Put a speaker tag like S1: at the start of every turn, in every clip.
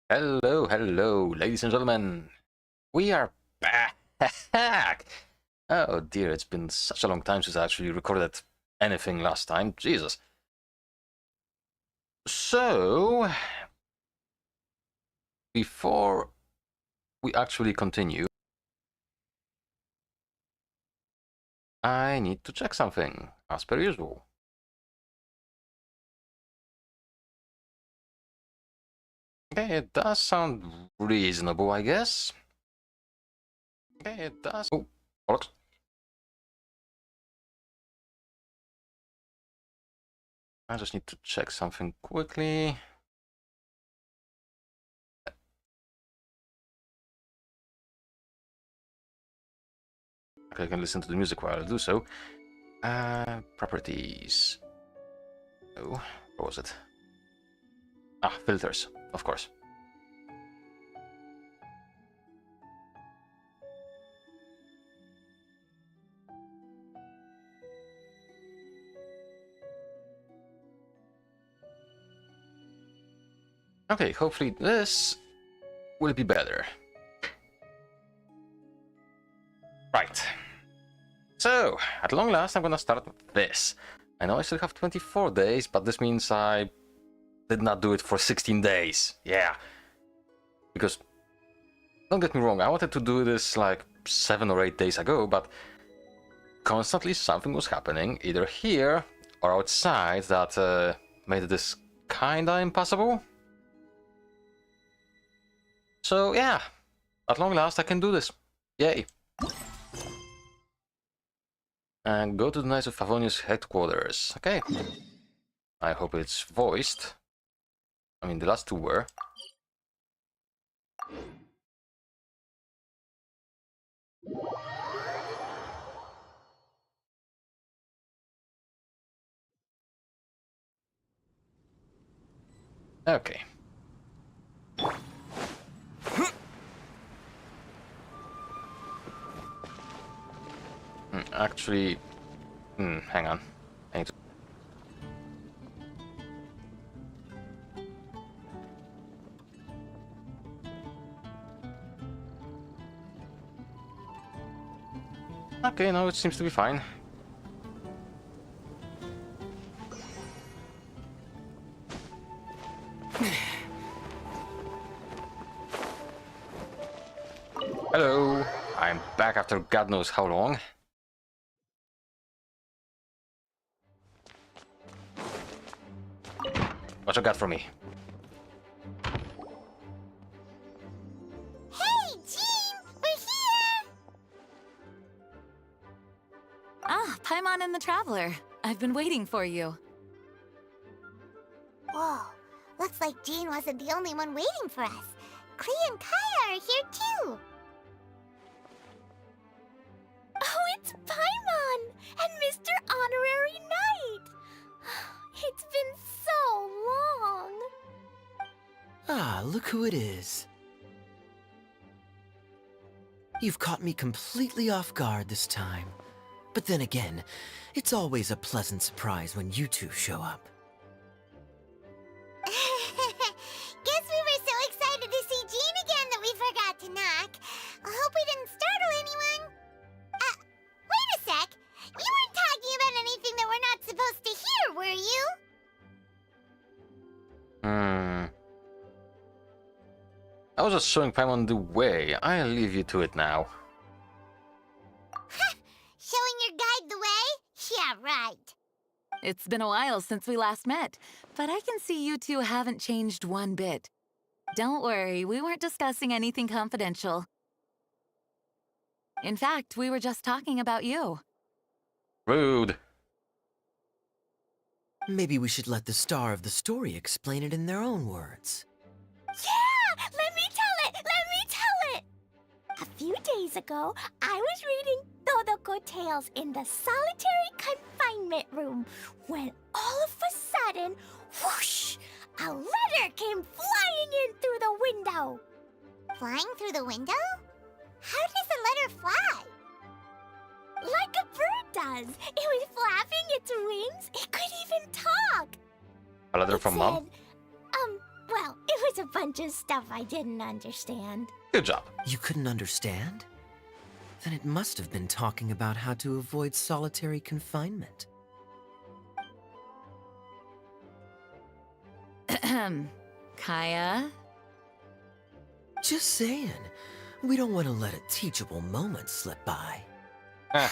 S1: Hello, hello, ladies and gentlemen. We are back. Oh dear, it's been such a long time since I actually recorded anything last time. Jesus. So, before we actually continue, I need to check something, as per usual. Okay, it does sound reasonable, I guess. Okay, it does. Oh, bollocks. I just need to check something quickly. Okay, I can listen to the music while I do so. Properties. Oh, what was it? Ah, filters, of course. Okay, hopefully this will be better. Right. So, at long last, I'm gonna start with this. I know I still have 24 days, but this means I did not do it for 16 days. Yeah. Because, don't get me wrong, I wanted to do this like 7 or 8 days ago, but constantly something was happening, either here or outside, that made this kinda impossible. So, yeah. At long last, I can do this. Yay. And go to the Knights of Favonius headquarters. Okay. I hope it's voiced. I mean, the last two were. Okay. Actually, hang on. I need to... Okay, no, it seems to be fine. Hello, I'm back after God knows how long. What you got for me?
S2: Hey, Jean! We're here!
S3: Ah, Paimon and the Traveler. I've been waiting for you.
S2: Whoa, looks like Jean wasn't the only one waiting for us. Klee and Kaya are here too. Oh, it's Paimon and Mr. Honorary Knight. It's been so long.
S4: Ah, look who it is. You've caught me completely off guard this time. But then again, it's always a pleasant surprise when you two show up.
S2: Guess we were so excited to see Jean again that we forgot to knock. I hope we didn't startle anyone. Wait a sec. You weren't talking about anything that we're not supposed to hear, were you?
S1: I was just showing Paimon the way. I'll leave you to it now.
S2: Showing your guide the way? Yeah, right.
S3: It's been a while since we last met, but I can see you two haven't changed one bit. Don't worry, we weren't discussing anything confidential. In fact, we were just talking about you.
S1: Rude.
S4: Maybe we should let the star of the story explain it in their own words.
S2: Yeah! Let me tell it! Let me tell it! A few days ago, I was reading Todoko Tales in the solitary confinement room when all of a sudden, whoosh! A letter came flying in through the window. Flying through the window? How does a letter fly? Like a bird does. It was flapping its wings. It could even talk.
S1: A letter from Mom?
S2: Well, it was a bunch of stuff I didn't understand.
S1: Good job.
S4: You couldn't understand? Then it must have been talking about how to avoid solitary confinement.
S3: Kaya?
S4: Just saying. We don't want to let a teachable moment slip by.
S1: Eh,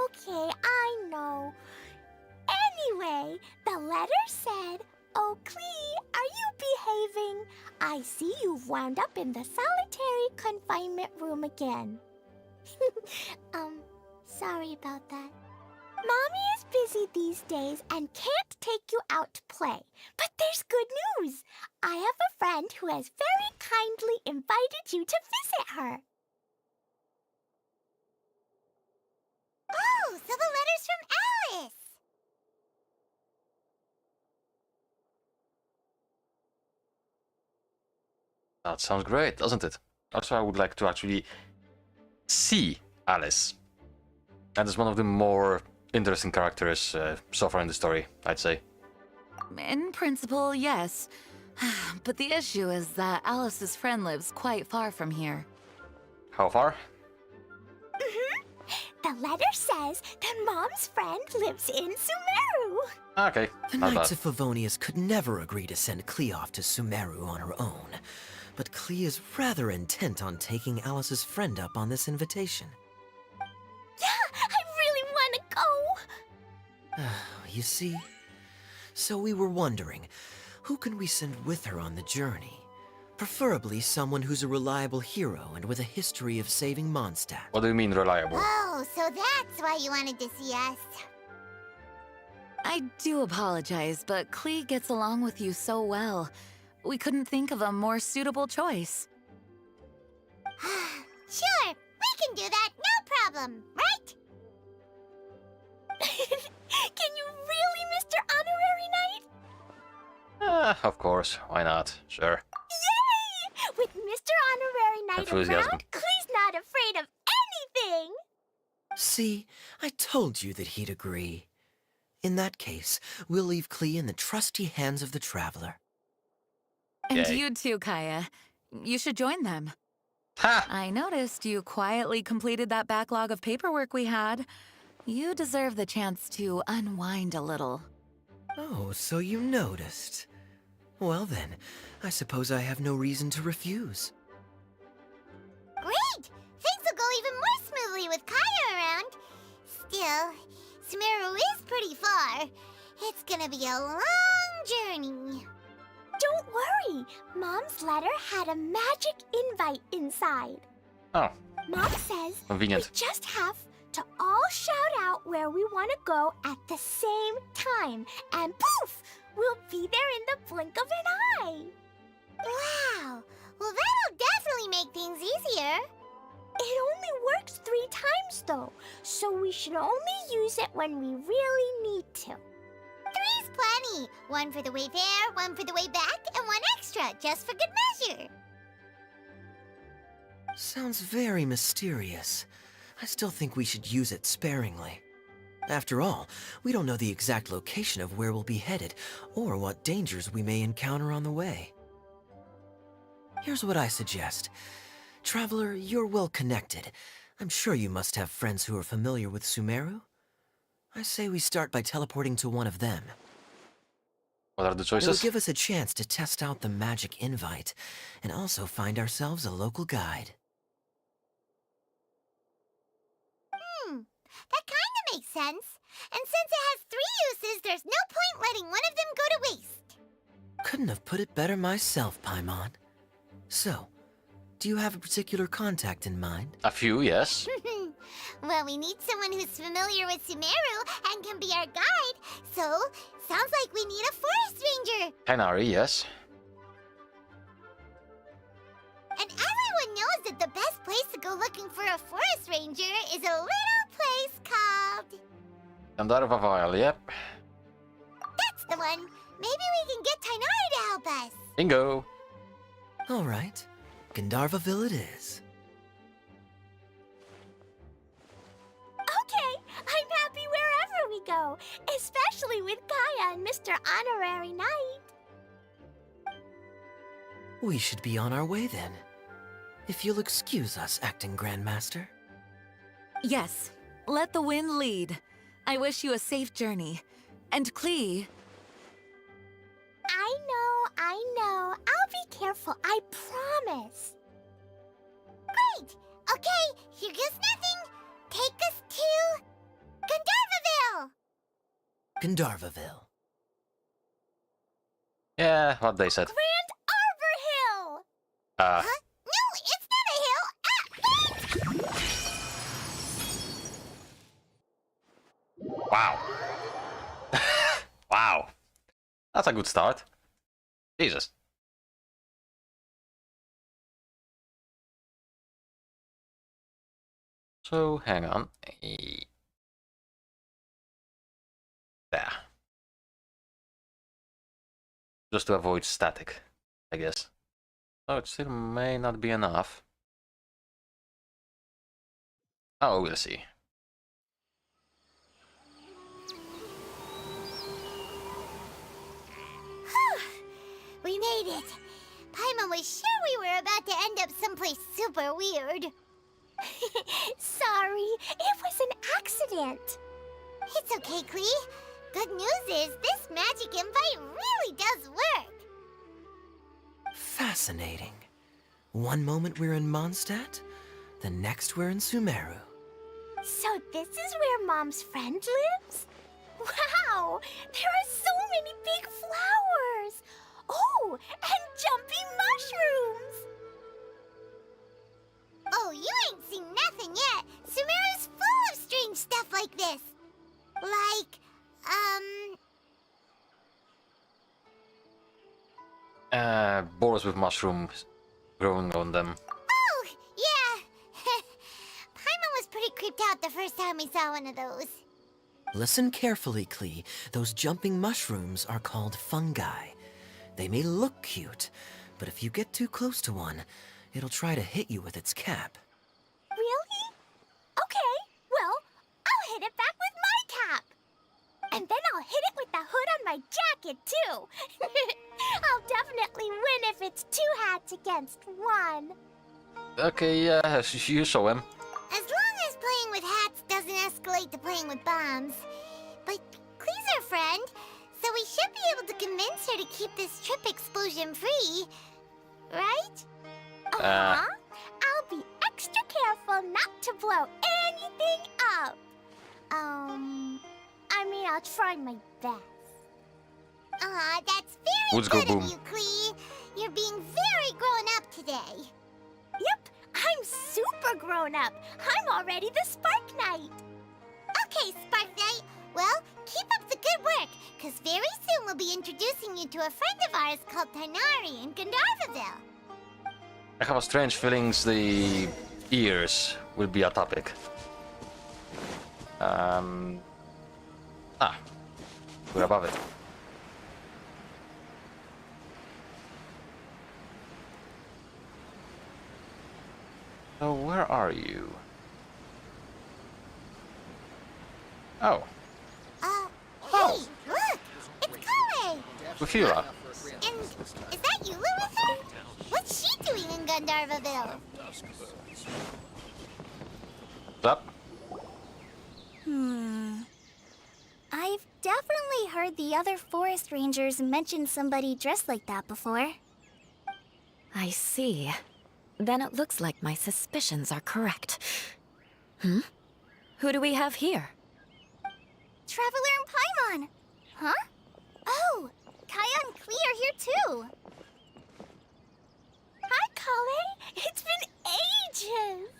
S2: Okay, I know. Anyway, the letter said, "Oh, Klee, are you behaving? I see you've wound up in the solitary confinement room again." Sorry about that. Mommy is busy these days and can't take you out to play. But there's good news. I have a friend who has very kindly invited you to visit her. Oh, so the letter's from Alice.
S1: that sounds great, doesn't it? Also, I would like to actually see Alice. That is one of the more interesting characters so far in the story, I'd say.
S3: In principle, yes. But the issue is that Alice's friend lives quite far from here.
S1: How far?
S2: The letter says that Mom's friend lives in Sumeru.
S1: Okay,
S4: The
S1: not
S4: Knights
S1: bad.
S4: of Favonius could never agree to send Klee off to Sumeru on her own. But Klee is rather intent on taking Alice's friend up on this invitation.
S2: Yeah, I really want to go.
S4: You see? So we were wondering, who can we send with her on the journey? Preferably someone who's a reliable hero and with a history of saving Mondstadt.
S1: What do you mean reliable?
S2: Oh, so that's why you wanted to see us.
S3: I do apologize, but Klee gets along with you so well. We couldn't think of a more suitable choice.
S2: Sure, we can do that, no problem, right? Can you really, Mr. Honorary Knight?
S1: Of course, why not? Sure.
S2: Yay! With Mr. Honorary Knight
S1: Enthusiasm.
S2: around, Klee's not afraid of anything!
S4: See, I told you that he'd agree. In that case, we'll leave Klee in the trusty hands of the Traveler.
S3: And
S1: Yay.
S3: you too, Kaya. You should join them.
S1: Ha!
S3: I noticed you quietly completed that backlog of paperwork we had. You deserve the chance to unwind a little.
S4: Oh, so you noticed. Well then, I suppose I have no reason to refuse.
S2: Great! Things will go even more smoothly with Kaya around. Still, Sumeru is pretty far. It's gonna be a long journey. Don't worry. Mom's letter had a magic invite inside.
S1: Oh,
S2: Mom says
S1: convenient.
S2: we just have to all shout out where we want to go at the same time. And poof! We'll be there in the blink of an eye. Wow. Well, that'll definitely make things easier. It only works 3 times, though, so we should only use it when we really need to. 3's plenty. 1 for the way there, 1 for the way back, and 1 extra, just for good measure.
S4: Sounds very mysterious. I still think we should use it sparingly. After all, we don't know the exact location of where we'll be headed, or what dangers we may encounter on the way. Here's what I suggest. Traveler, you're well connected. I'm sure you must have friends who are familiar with Sumeru. I say we start by teleporting to one of them.
S1: What are the
S4: It'll
S1: choices?
S4: give us a chance to test out the magic invite, and also find ourselves a local guide.
S2: That kind of makes sense. And since it has 3 uses, there's no point letting one of them go to waste.
S4: Couldn't have put it better myself, Paimon. So, do you have a particular contact in mind?
S1: A few, yes.
S2: Well, we need someone who's familiar with Sumeru and can be our guide. So, sounds like we need a forest ranger.
S1: Kainari, yes.
S2: And everyone knows that the best place to go looking for a forest ranger is a little place called...
S1: Gandharva Vial, yep.
S2: That's the one. Maybe we can get Tainari to help us.
S1: Bingo.
S4: All right, Gandharvaville it is.
S2: Okay, I'm happy wherever we go, especially with Kaya and Mr. Honorary Knight.
S4: We should be on our way then. If you'll excuse us, Acting Grandmaster.
S3: Yes, let the wind lead. I wish you a safe journey. And Klee,
S2: I know. I'll be careful, I promise. Great! Okay, here goes nothing. Take us to... Gandharvaville!
S4: Gandharvaville.
S1: Yeah, what they said.
S2: Grand Arbor Hill!
S1: Uh,
S2: Huh? No, it's not a hill!
S1: wow. Wow. That's a good start. Jesus. So, hang on. There. Just to avoid static, I guess. Oh, it still may not be enough. Oh, we'll see.
S2: We made it. Paimon was sure we were about to end up someplace super weird. Sorry, it was an accident. It's okay, Klee. Good news is this magic invite really does work.
S4: Fascinating. One moment we're in Mondstadt, the next we're in Sumeru.
S2: So this is where Mom's friend lives? Wow! There are so many big flowers! Oh, and jumping mushrooms! Oh, you ain't seen nothing yet. Sumeru's full of strange stuff like this. Like,
S1: Boars with mushrooms growing on them.
S2: Oh, yeah. Paimon was pretty creeped out the first time we saw one of those.
S4: Listen carefully, Klee. Those jumping mushrooms are called fungi. They may look cute, but if you get too close to one, it'll try to hit you with its cap.
S2: Really? Okay, well, I'll hit it back with my cap. And then I'll hit it with the hood on my jacket, too. I'll definitely win if it's 2 hats against 1.
S1: Okay, yeah, you show him.
S2: As long as playing with hats doesn't escalate to playing with bombs. But Klee's our friend, so we should be able to convince her to keep this trip explosion-free. Right? Uh-huh. I'll be extra careful not to blow anything up. I mean, I'll try my best. Aw, that's very
S1: Let's go,
S2: good of
S1: Boom.
S2: you, Klee. You're being very grown up today. Yep, I'm super grown up. I'm already the Spark Knight. Okay, Spark Knight. Well, keep up the good work, because very soon we'll be introducing you to a friend of ours called Tarnari in Gandharvaville.
S1: I have a strange feelings the ears will be a topic. We're above it. So where are you? Oh,
S2: Hey, look! It's Kale!
S1: Bufula.
S2: And is that Eula with her? What's she doing in Gandharvaville?
S1: What's up?
S2: I've definitely heard the other forest rangers mention somebody dressed like that before.
S3: I see. Then it looks like my suspicions are correct. Who do we have here?
S2: Traveler and Paimon! Huh? Oh, Kaya and Klee are here too! Hi, Kale! It's been ages!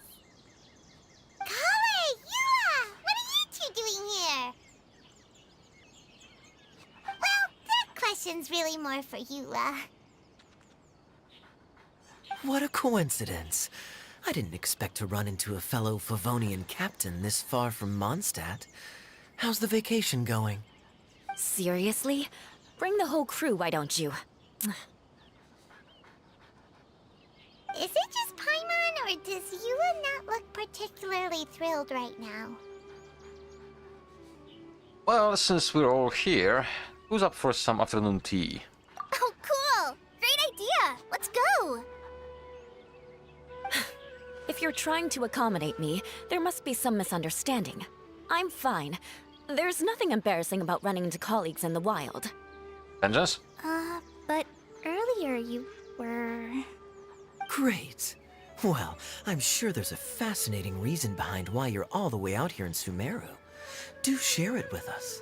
S2: Kale! Eula! What are you two doing here? Well, that question's really more for Eula.
S4: What a coincidence. I didn't expect to run into a fellow Favonian captain this far from Mondstadt. How's the vacation going?
S3: Seriously? Bring the whole crew, why don't you?
S2: Is it just Paimon, or does Eula not look particularly thrilled right now?
S1: Well, since we're all here, who's up for some afternoon tea?
S2: Oh, cool! Great idea! Let's go!
S3: you're trying to accommodate me, there must be some misunderstanding. I'm fine. There's nothing embarrassing about running into colleagues in the wild.
S1: Vengeance?
S2: But earlier you were...
S4: Great. Well, I'm sure there's a fascinating reason behind why you're all the way out here in Sumeru. Do share it with us.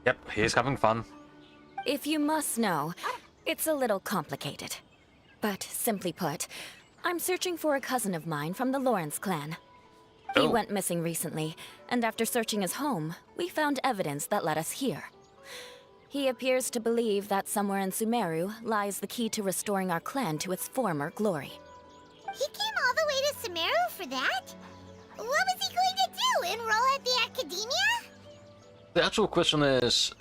S1: Yep, he's having fun.
S3: If you must know, it's a little complicated. But simply put, I'm searching for a cousin of mine from the Lawrence clan. He
S1: Oh.
S3: went missing recently, and after searching his home, we found evidence that led us here. He appears to believe that somewhere in Sumeru lies the key to restoring our clan to its former glory.
S2: He came all the way to Sumeru for that? What was he going to do? Enroll at the academia?
S1: The actual question is,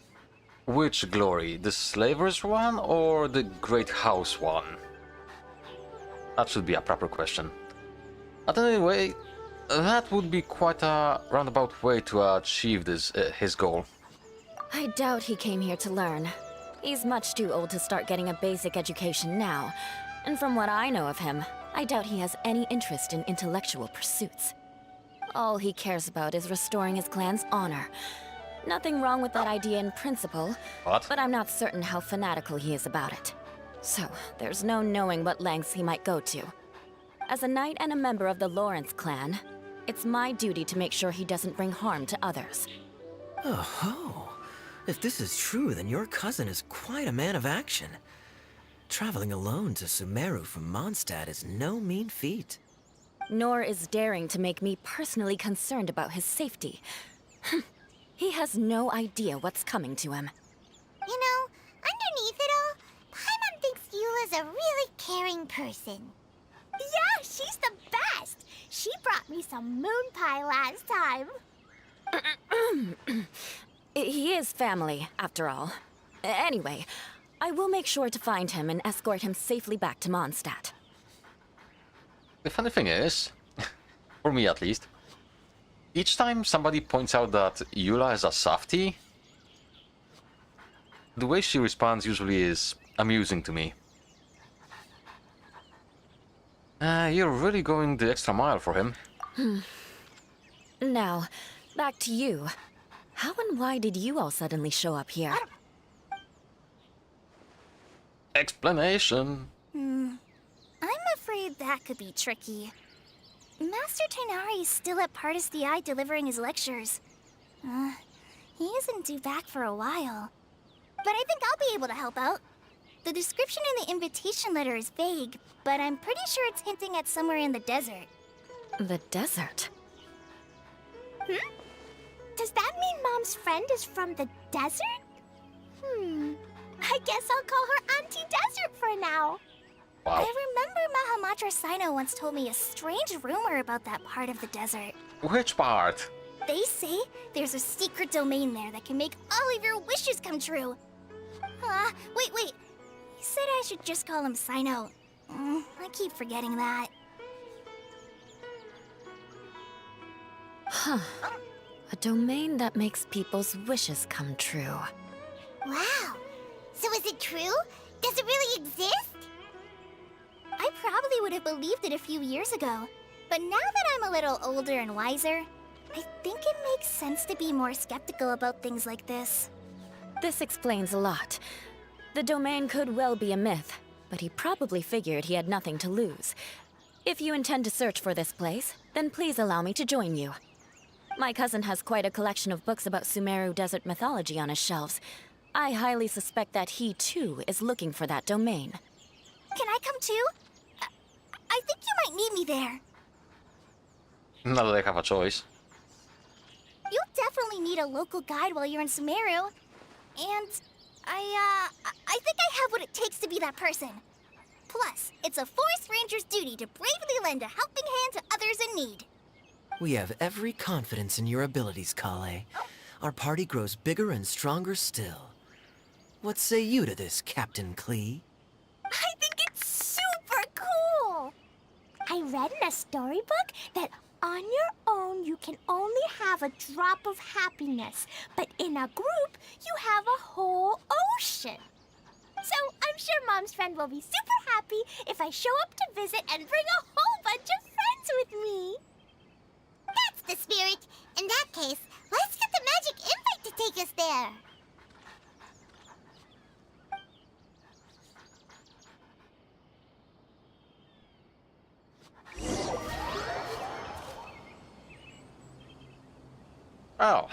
S1: which glory? The slavers one or the great house one? That should be a proper question. But anyway, that would be quite a roundabout way to achieve his goal.
S3: I doubt he came here to learn. He's much too old to start getting a basic education now. And from what I know of him, I doubt he has any interest in intellectual pursuits. All he cares about is restoring his clan's honor. Nothing wrong with that idea in principle,
S1: What?
S3: but I'm not certain how fanatical he is about it. So, there's no knowing what lengths he might go to. As a knight and a member of the Lawrence clan, it's my duty to make sure he doesn't bring harm to others.
S4: Oh-ho. If this is true, then your cousin is quite a man of action. Traveling alone to Sumeru from Mondstadt is no mean feat.
S3: Nor is daring to make me personally concerned about his safety. He has no idea what's coming to him.
S2: You know, underneath it all, Paimon thinks Eula's a really caring person. Yeah, she's the best! She brought me some moon pie last time.
S3: He is family, after all. Anyway, I will make sure to find him and escort him safely back to Mondstadt.
S1: The funny thing is, for me at least, each time somebody points out that Eula is a softie, the way she responds usually is amusing to me. You're really going the extra mile for him.
S3: Now, back to you. How and why did you all suddenly show up here?
S1: Explanation.
S2: I'm afraid that could be tricky. Master Tighnari is still at Partis the Eye delivering his lectures. He isn't due back for a while. But I think I'll be able to help out. The description in the invitation letter is vague, but I'm pretty sure it's hinting at somewhere in the desert.
S3: The desert?
S2: Does that mean Mom's friend is from the desert? I guess I'll call her Auntie Desert for now.
S1: Wow.
S2: I remember Mahamatra Sino once told me a strange rumor about that part of the desert.
S1: Which part?
S2: They say there's a secret domain there that can make all of your wishes come true. Wait. He said I should just call him Sino. I keep forgetting that.
S3: Huh. A domain that makes people's wishes come true.
S2: Wow. So is it true? Does it really exist? I probably would have believed it a few years ago. But now that I'm a little older and wiser, I think it makes sense to be more skeptical about things like this.
S3: This explains a lot. The domain could well be a myth, but he probably figured he had nothing to lose. If you intend to search for this place, then please allow me to join you. My cousin has quite a collection of books about Sumeru desert mythology on his shelves. I highly suspect that he, too, is looking for that domain.
S2: Can I come too? I think you might need me there.
S1: Not that I have a choice.
S2: You'll definitely need a local guide while you're in Sumeru. And I think I have what it takes to be that person. Plus, it's a forest ranger's duty to bravely lend a helping hand to others in need.
S4: We have every confidence in your abilities, Kale. Our party grows bigger and stronger still. What say you to this, Captain Klee?
S2: I think it's super cool! I read in a storybook that on your own you can only have a drop of happiness, but in a group you have a whole ocean. So I'm sure Mom's friend will be super happy if I show up to visit and bring a whole bunch of friends with me. That's the spirit. In that case, let's get the magic invite to take us there.
S1: Oh.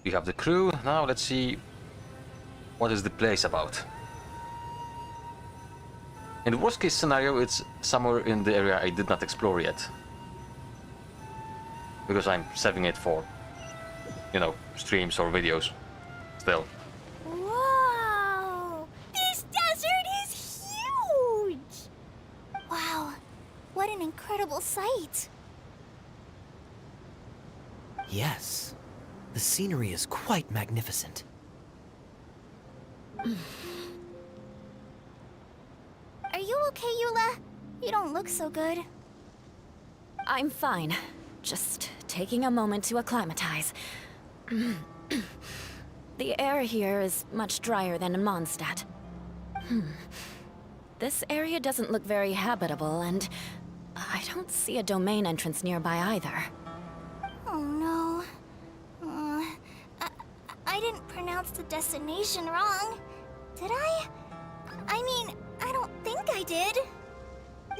S1: We have the crew. Now let's see what is the place about. In the worst case scenario, it's somewhere in the area I did not explore yet. Because I'm saving it for, you know, streams or videos. Still.
S2: Whoa! This desert is huge! Wow, what an incredible sight.
S4: Yes, the scenery is quite magnificent.
S2: Are you okay, Eula? You don't look so good.
S3: I'm fine. Just taking a moment to acclimatize. The air here is much drier than in Mondstadt. This area doesn't look very habitable, and I don't see a domain entrance nearby either.
S2: Oh no. I didn't pronounce the destination wrong. Did I? I mean, I don't think I did.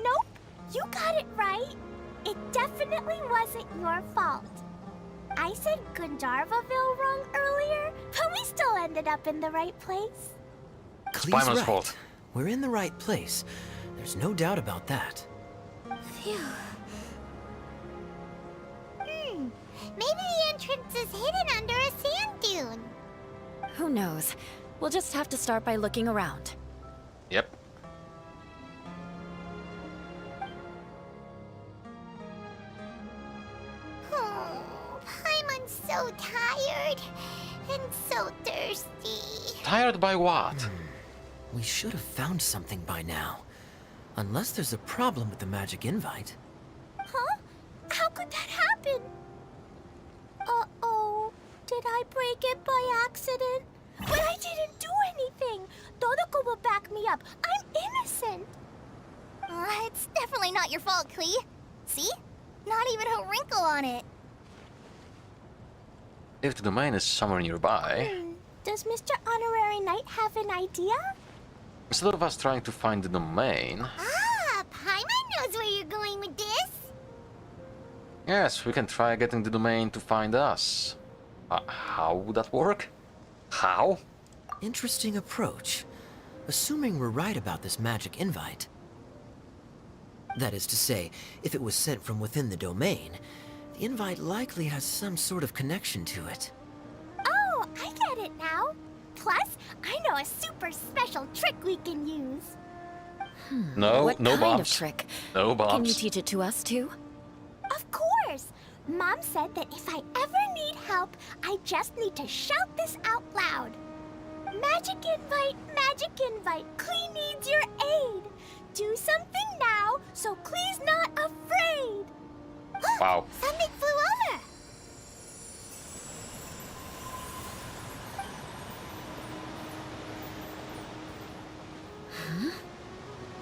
S2: Nope, you got it right. It definitely wasn't your fault. I said Gandharvaville wrong earlier, but we still ended up in the right place.
S4: Klee's
S1: Paimon's
S4: right.
S1: fault.
S4: We're in the right place. There's no doubt about that.
S2: Phew. Maybe the entrance is hidden under a sand dune.
S3: Who knows? We'll just have to start by looking around.
S1: Yep.
S2: Oh, Paimon's so tired and so thirsty.
S1: Tired by what?
S4: We should have found something by now. Unless there's a problem with the magic invite.
S2: Huh? How could that happen? Uh-oh. Did I break it by accident? But I didn't do anything. Todoko will back me up. I'm innocent. It's definitely not your fault, Klee. See? Not even a wrinkle on it.
S1: If the domain is somewhere nearby,
S2: Does Mr. Honorary Knight have an idea?
S1: instead of us trying to find the domain,
S2: Ah, Paimon knows where you're going with this.
S1: yes, we can try getting the domain to find us. How would that work? How?
S4: Interesting approach. Assuming we're right about this magic invite. That is to say, if it was sent from within the domain, the invite likely has some sort of connection to it.
S2: Oh, I get it now. Plus, I know a super special trick we can use.
S1: No,
S3: What
S1: no
S3: kind
S1: bombs.
S3: of trick?
S1: No bombs.
S3: Can you teach it to us too?
S2: Of course. Mom said that if I ever need help, I just need to shout this out loud. Magic invite, Klee needs your aid. Do something now so Klee's not afraid.
S1: Wow.
S2: Something flew over.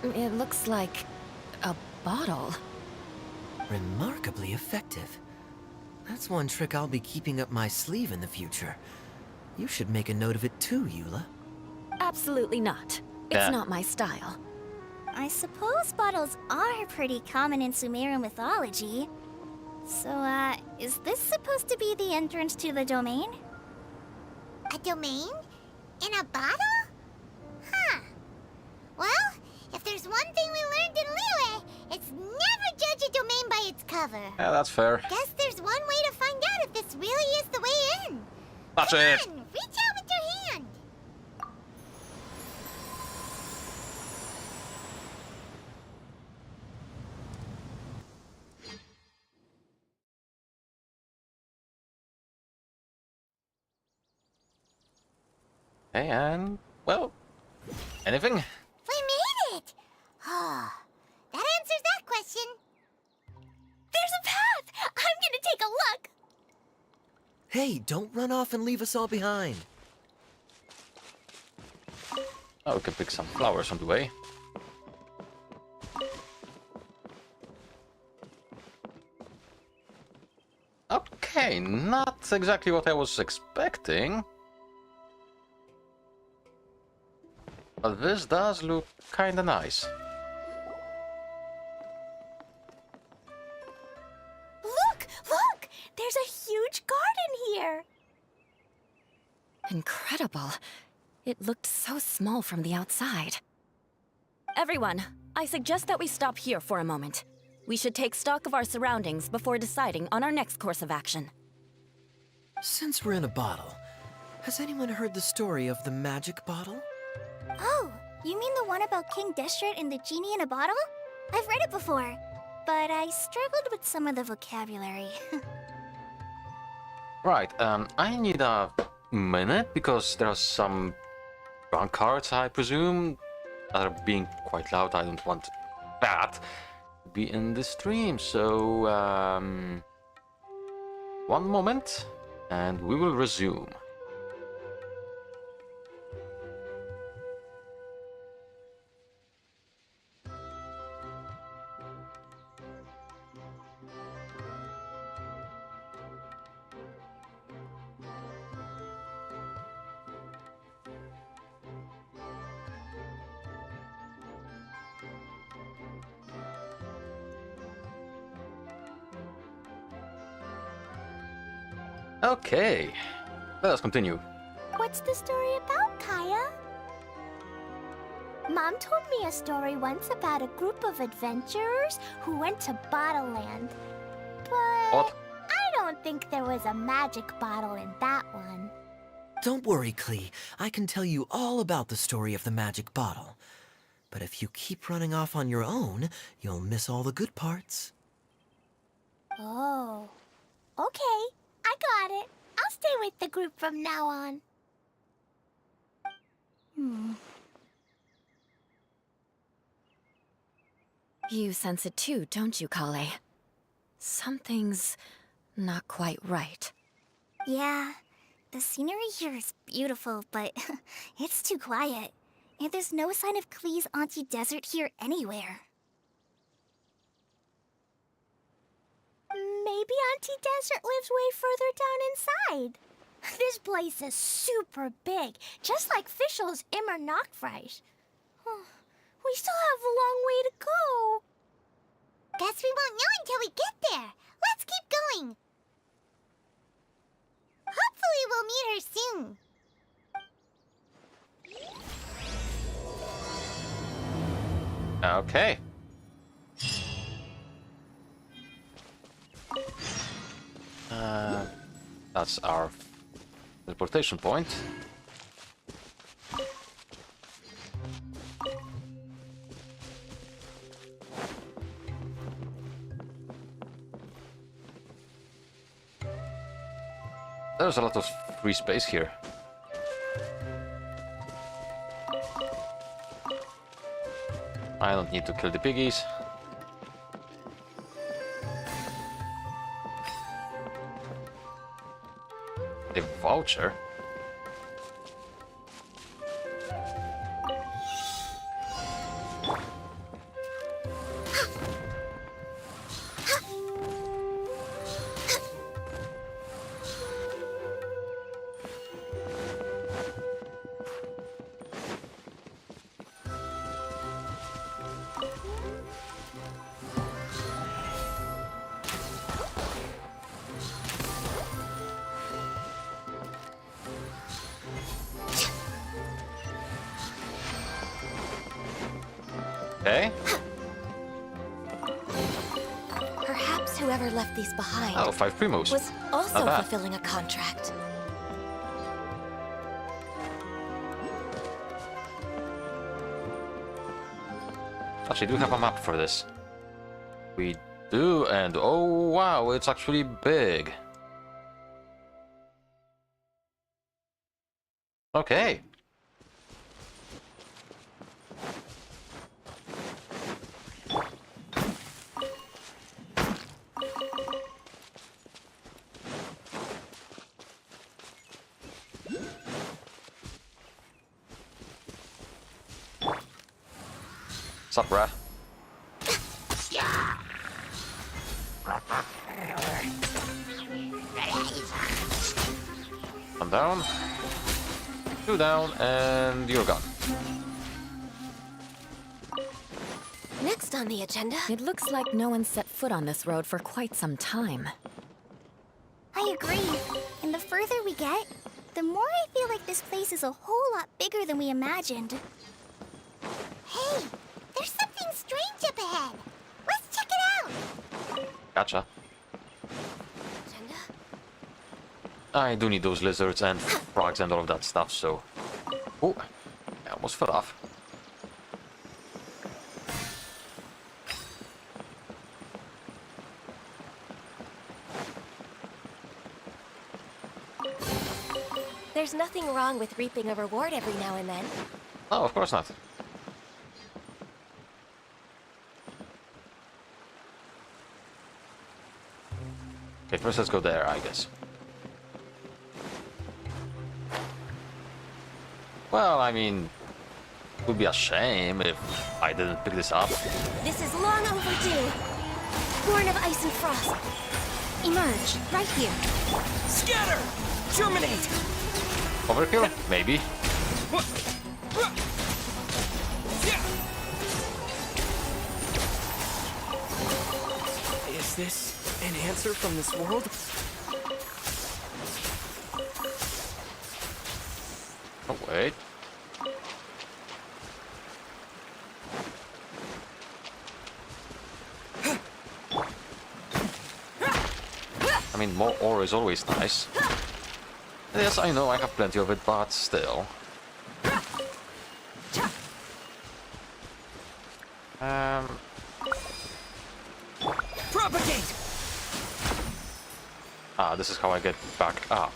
S3: It looks like a bottle.
S4: Remarkably effective. That's one trick I'll be keeping up my sleeve in the future. You should make a note of it too, Eula.
S3: Absolutely not. It's
S1: Yeah.
S3: not my style.
S2: I suppose bottles are pretty common in Sumerian mythology. So, is this supposed to be the entrance to the domain? A domain? In a bottle? Huh. Well, if there's one thing we learned in Liyue, it's never judge a domain by its cover.
S1: Yeah, that's fair.
S2: Guess there's one way to find out if this really is the way in.
S1: That's
S2: Come
S1: it.
S2: on, reach out with your hand.
S1: Hey, and, well, anything?
S2: We made it! Oh, that answers that question. There's a path! I'm gonna take a look!
S4: Hey, don't run off and leave us all behind.
S1: Oh, we can pick some flowers on the way. Okay, not exactly what I was expecting. But this does look kinda nice.
S2: Look! Look! There's a huge garden here!
S3: Incredible. It looked so small from the outside. Everyone, I suggest that we stop here for a moment. We should take stock of our surroundings before deciding on our next course of action.
S4: Since we're in a bottle, has anyone heard the story of the magic bottle?
S2: Oh, you mean the one about King Destret and the genie in a bottle? I've read it before, but I struggled with some of the vocabulary.
S1: Right, I need a minute because there are some drunk cards, I presume, that are being quite loud. I don't want that to be in the stream, so one moment and we will resume. Okay, let us continue.
S2: What's the story about, Kaya? Mom told me a story once about a group of adventurers who went to Bottle Land. But
S1: What?
S2: I don't think there was a magic bottle in that one.
S4: Don't worry, Klee. I can tell you all about the story of the magic bottle. But if you keep running off on your own, you'll miss all the good parts.
S2: Oh, okay. I got it. I'll stay with the group from now on.
S3: You sense it too, don't you, Kale? Something's not quite right.
S2: Yeah, the scenery here is beautiful, but it's too quiet. And there's no sign of Klee's Auntie Desert here anywhere. Maybe Auntie Desert lives way further down inside. This place is super big, just like Fischl's Immer Nachtreich. We still have a long way to go. Guess we won't know until we get there. Let's keep going. Hopefully we'll meet her soon.
S1: Okay. That's our teleportation point. There's a lot of free space here. I don't need to kill the piggies. A voucher? Okay.
S5: Perhaps whoever left these behind
S1: Oh, 5 primos.
S5: was also
S1: Not bad.
S5: fulfilling a contract.
S1: Actually, do have a map for this. We do, and oh wow, it's actually big. Okay. Sup, bruh? One down. 2 down, and you're gone.
S5: Next on the agenda.
S3: It looks like no one set foot on this road for quite some time.
S2: I agree. And the further we get, the more I feel like this place is a whole lot bigger than we imagined. Hey, there's something strange up ahead. Let's check it out.
S1: Gotcha.
S5: Agenda?
S1: I do need those lizards and frogs and all of that stuff, so... Oh, I almost fell off.
S5: There's nothing wrong with reaping a reward every now and then.
S1: Oh, of course not. Okay, first let's go there, I guess. Well, I mean, it would be a shame if I didn't pick this up.
S5: This is long overdue. Born of ice and frost. Emerge, right here.
S4: Scatter! Germinate!
S1: Overkill? Maybe.
S4: Is this an answer from this world?
S1: Oh, wait. I mean, more ore is always nice. Yes, I know I have plenty of it, but still.
S4: Propagate!
S1: Ah, this is how I get back up.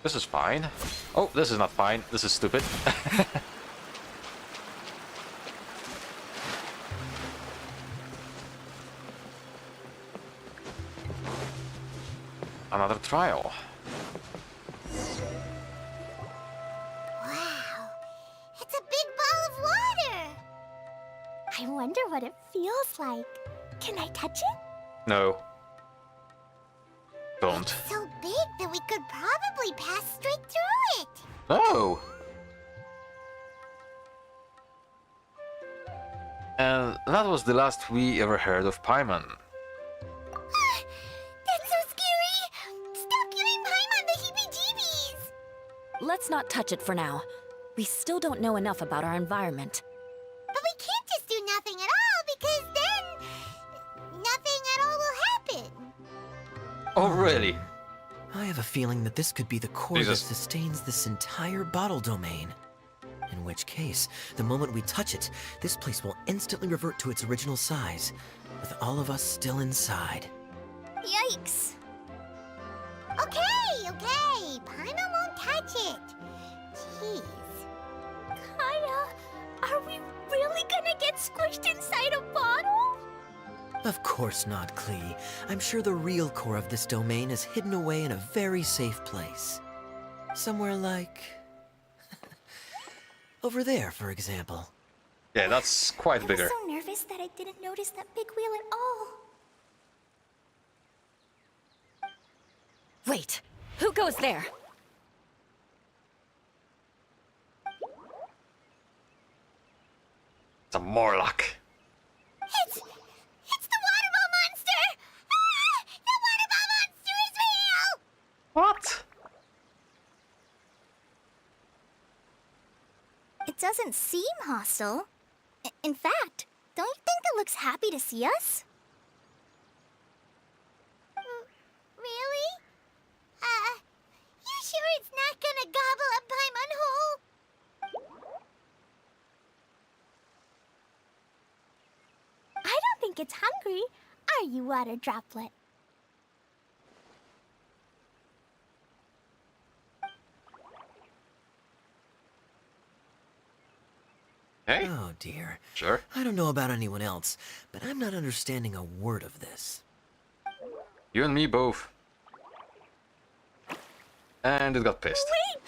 S1: This is fine. Oh, this is not fine. This is stupid. Another trial.
S2: Wow, it's a big ball of water. I wonder what it feels like. Can I touch it?
S1: No. Don't.
S2: So big that we could probably pass straight through it.
S1: No! And that was the last we ever heard of Paimon.
S2: That's so scary. Stop giving Paimon the heebie-jeebies.
S3: Let's not touch it for now. We still don't know enough about our environment.
S2: But we can't just do nothing at all because then nothing at all will happen.
S1: Oh, really?
S4: I have a feeling that this could be the core
S1: Jesus.
S4: that sustains this entire bottle domain. In which case, the moment we touch it, this place will instantly revert to its original size, with all of us still inside.
S2: Yikes. Okay. Paimon won't touch it. Jeez. Kaya, are we really gonna get squished inside a bottle?
S4: Of course not, Klee. I'm sure the real core of this domain is hidden away in a very safe place. Somewhere like... over there, for example.
S1: Yeah, that's quite
S2: I was
S1: bigger.
S2: so nervous that I didn't notice that big wheel at all.
S3: Wait, who goes there?
S1: It's a Morlock.
S2: It's the water ball monster! Ah! The water ball monster is real!
S1: What?
S2: It doesn't seem hostile. In fact, don't you think it looks happy to see us? Really? You sure it's not gonna gobble up Paimon whole? I don't think it's hungry. Are you, water droplet?
S1: Hey?
S4: Oh dear.
S1: Sure.
S4: I don't know about anyone else, but I'm not understanding a word of this.
S1: You and me both. And it got pissed.
S2: Wait!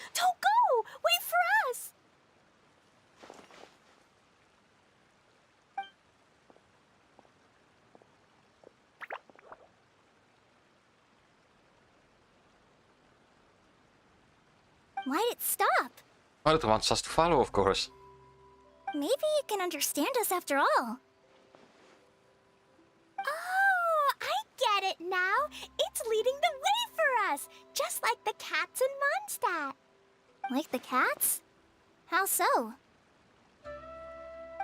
S5: Why'd it stop?
S1: Well, it wants us to follow, of course.
S5: Maybe it can understand us after all.
S2: Oh, I get it now. It's leading the way for us, just like the cats in Mondstadt.
S5: Like the cats? How so?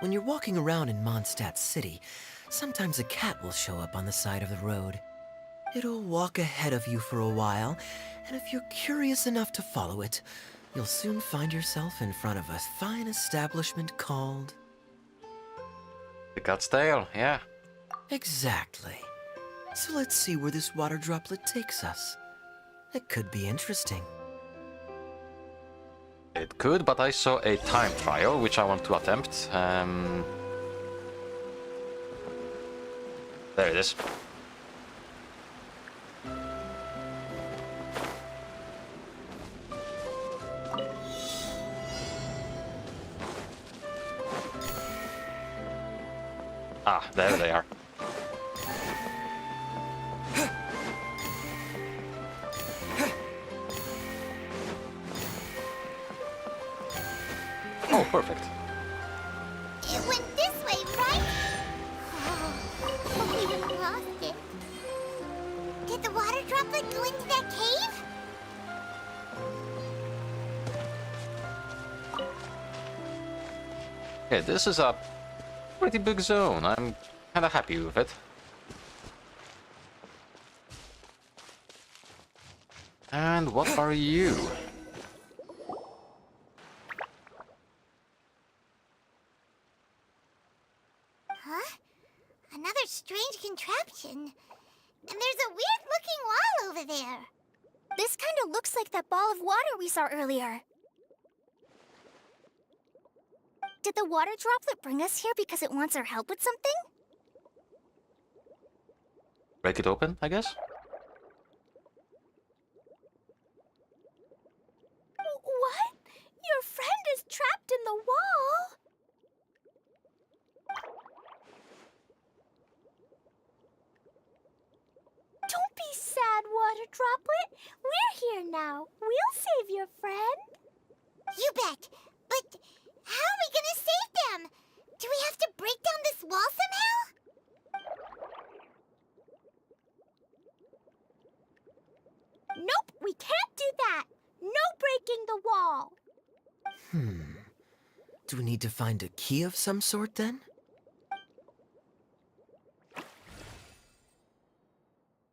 S4: When you're walking around in Mondstadt City, sometimes a cat will show up on the side of the road. It'll walk ahead of you for a while, and if you're curious enough to follow it, you'll soon find yourself in front of a fine establishment called...
S1: The cat's tail, yeah.
S4: Exactly. So let's see where this water droplet takes us. It could be interesting.
S1: It could, but I saw a time trial, which I want to attempt. There it is. Ah, there they are. Oh, perfect.
S2: It went this way, right? Oh, we didn't lost it. Did the water droplet go into that cave?
S1: Okay, this is a pretty big zone. I'm kinda happy with it. And what are you?
S2: Huh? Another strange contraption. And there's a weird-looking wall over there.
S5: This kind of looks like that ball of water we saw earlier. Did the water droplet bring us here because it wants our help with something?
S1: Break it open, I guess?
S2: What? Your friend is trapped in the wall? Don't be sad, Water Droplet. We're here now. We'll save your friend. You bet. But how are we gonna save them? Do we have to break down this wall somehow? Nope, we can't do that. No breaking the wall.
S4: Do we need to find a key of some sort then?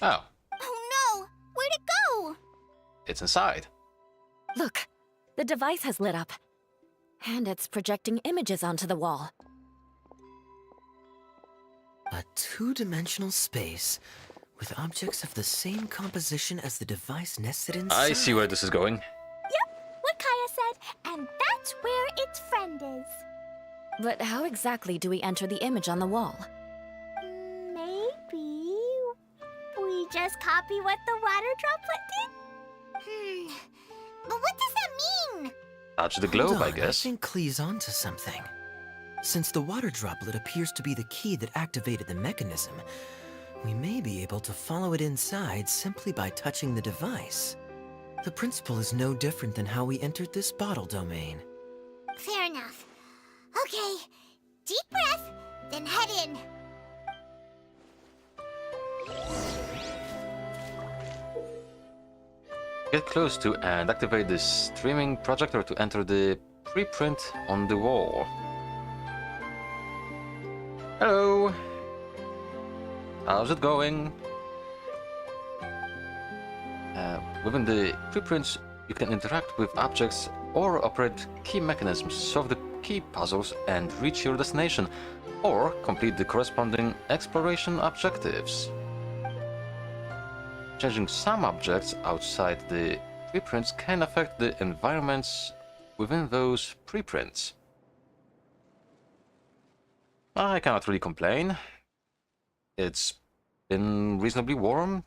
S1: Oh,
S5: Oh no! Where'd it go?
S1: it's inside.
S3: Look, the device has lit up. And it's projecting images onto the wall.
S4: A two-dimensional space with objects of the same composition as the device nested inside.
S1: I see where this is going.
S2: Yep, what Kaya said, and that's where its friend is.
S3: But how exactly do we enter the image on the wall?
S2: Maybe we just copy what the water droplet did? But what does that mean?
S1: Touch the
S4: Hold
S1: globe, I
S4: on,
S1: guess.
S4: I think Klee's onto something. Since the water droplet appears to be the key that activated the mechanism, we may be able to follow it inside simply by touching the device. The principle is no different than how we entered this bottle domain.
S2: Fair enough. Okay, deep breath, then head in.
S1: Get close to and activate the streaming projector to enter the preprint on the wall. Hello! How's it going? Within the preprints, you can interact with objects or operate key mechanisms, solve the key puzzles, and reach your destination, or complete the corresponding exploration objectives. Changing some objects outside the preprints can affect the environments within those preprints. I cannot really complain. It's been reasonably warm.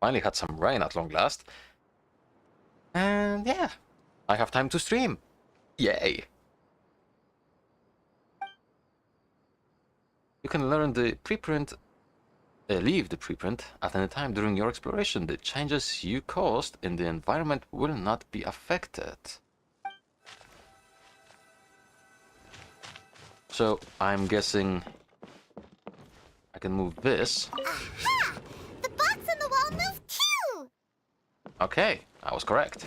S1: Finally had some rain at long last. And yeah, I have time to stream. Yay! You can learn the preprint leave the preprint at any time during your exploration. The changes you caused in the environment will not be affected. So I'm guessing I can move this.
S2: Aha! The box on the wall moved too!
S1: Okay, I was correct.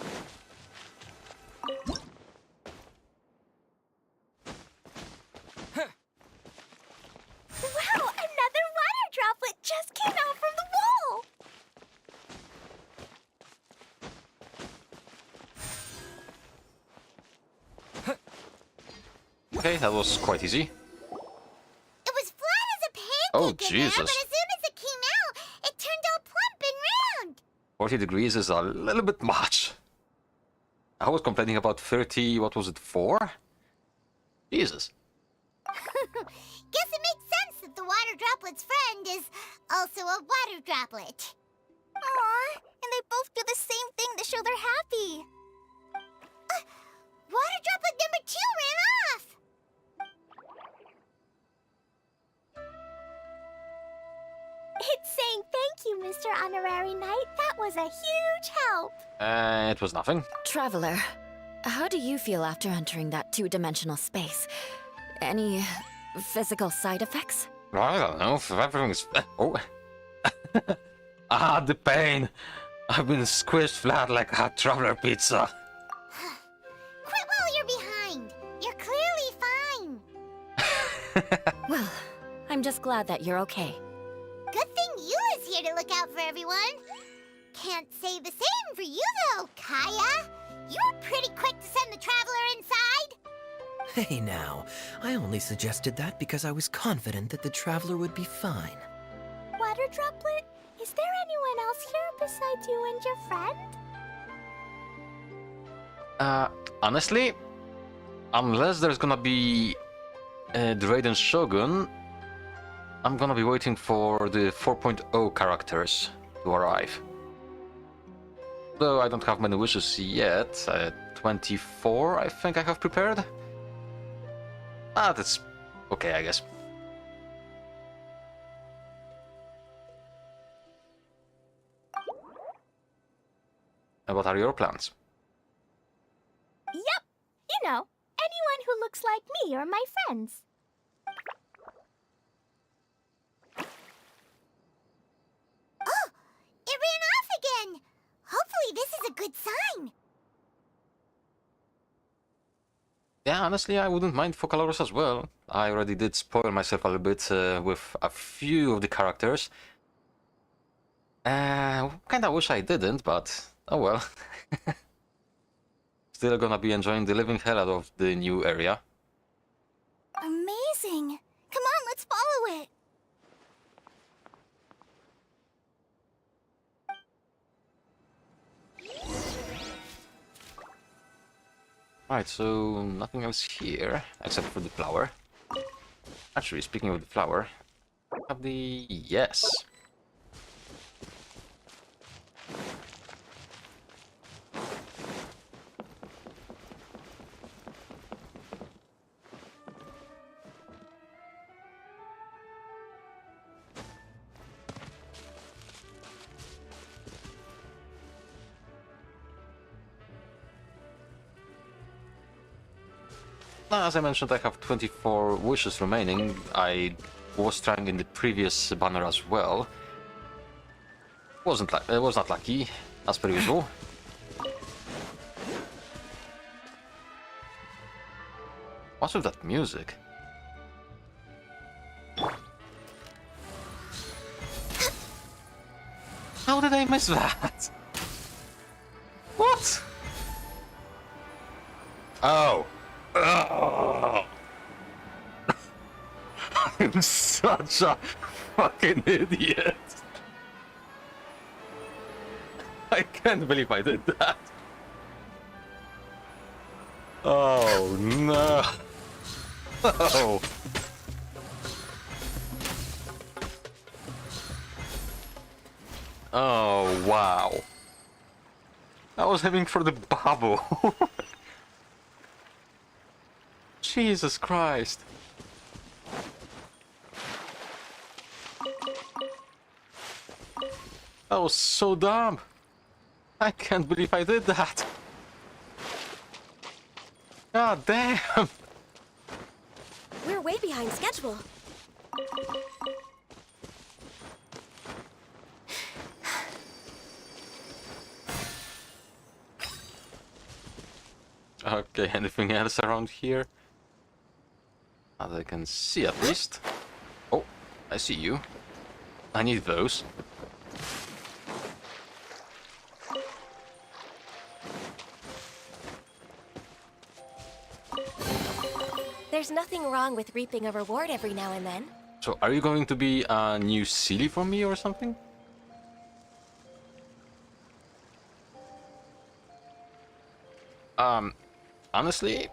S2: Wow, another water droplet just came out from the wall!
S1: Okay, that was quite easy.
S2: It was flat as a pancake
S1: Oh,
S2: in there,
S1: Jesus.
S2: but as soon as it came out, it turned all plump and round.
S1: 40 degrees is a little bit much. I was complaining about 30, what was it, 4? Jesus.
S2: Guess it makes sense that the water droplet's friend is also a water droplet. Aw, and they both do the same thing to show they're happy. Water droplet number 2 ran off! It's saying thank you, Mr. Honorary Knight. That was a huge help.
S1: It was nothing.
S3: Traveler, how do you feel after entering that two-dimensional space? Any physical side effects?
S1: I don't know if everything's... Oh. Ah, the pain. I've been squished flat like a traveler pizza.
S2: Quit while you're behind. You're clearly fine.
S3: Well, I'm just glad that you're okay.
S2: Good thing you is here to look out for everyone. Can't say the same for you, though, Kaya. You were pretty quick to send the traveler inside.
S4: Hey now, I only suggested that because I was confident that the traveler would be fine.
S2: Water Droplet, is there anyone else here besides you and your friend?
S1: Honestly, unless there's gonna be the Raiden Shogun, I'm gonna be waiting for the 4.0 characters to arrive. Though I don't have many wishes yet, 24 I think I have prepared. Ah, that's okay, I guess. And what are your plans?
S2: Yep. You know, anyone who looks like me or my friends. Oh, it ran off again. Hopefully this is a good sign.
S1: Yeah, honestly, I wouldn't mind Focalorus as well. I already did spoil myself a little bit with a few of the characters. Kinda wish I didn't, but oh well. Still gonna be enjoying the living hell out of the new area.
S2: Amazing. Come on, let's follow it.
S1: Right, so nothing else here except for the flower. Actually, speaking of the flower, I have the... yes. As I mentioned, I have 24 wishes remaining. I was trying in the previous banner as well. Was not lucky, as per usual. What's with that music? How did I miss that? What? Oh. Oh. I'm such a fucking idiot. I can't believe I did that. Oh no. Oh. Oh wow. I was aiming for the bubble. Jesus Christ. That was so dumb. I can't believe I did that. God damn.
S5: We're way behind schedule.
S1: Okay, anything else around here? That I can see at least. Oh, I see you. I need those.
S5: There's nothing wrong with reaping a reward every now and then.
S1: So, are you going to be a new Sealy for me or something? Honestly,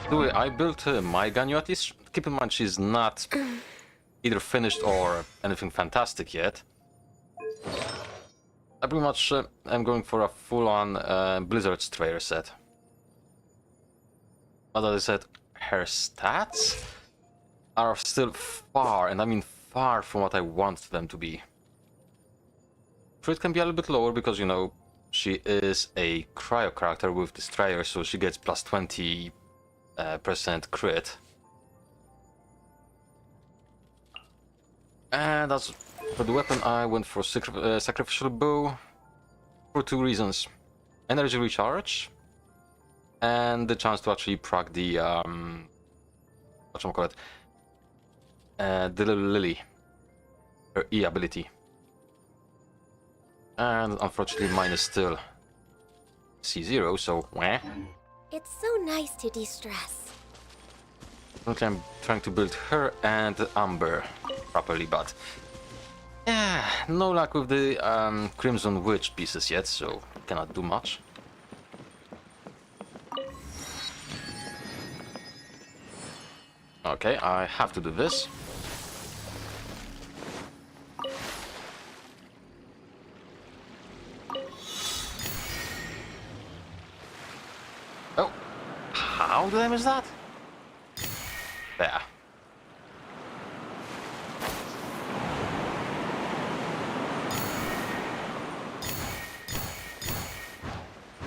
S1: the way I built my Ganyoti, keep in mind she's not either finished or anything fantastic yet. I pretty much am going for a full-on Blizzard Strayer set. But as I said, her stats are still far, and I mean far from what I want them to be. Crit can be a little bit lower because, you know, she is a cryo character with Destroyer, so she gets plus 20% crit. And that's for the weapon. I went for sacrificial bow for two reasons: energy recharge and the chance to actually proc the whatchamacallit, the little lily, her E ability. And unfortunately mine is still C0, so wah.
S5: It's so nice to de-stress.
S1: Currently I'm trying to build her and Amber properly, but yeah, no luck with the Crimson Witch pieces yet, so cannot do much. Okay, I have to do this. Oh, how did I miss that? There.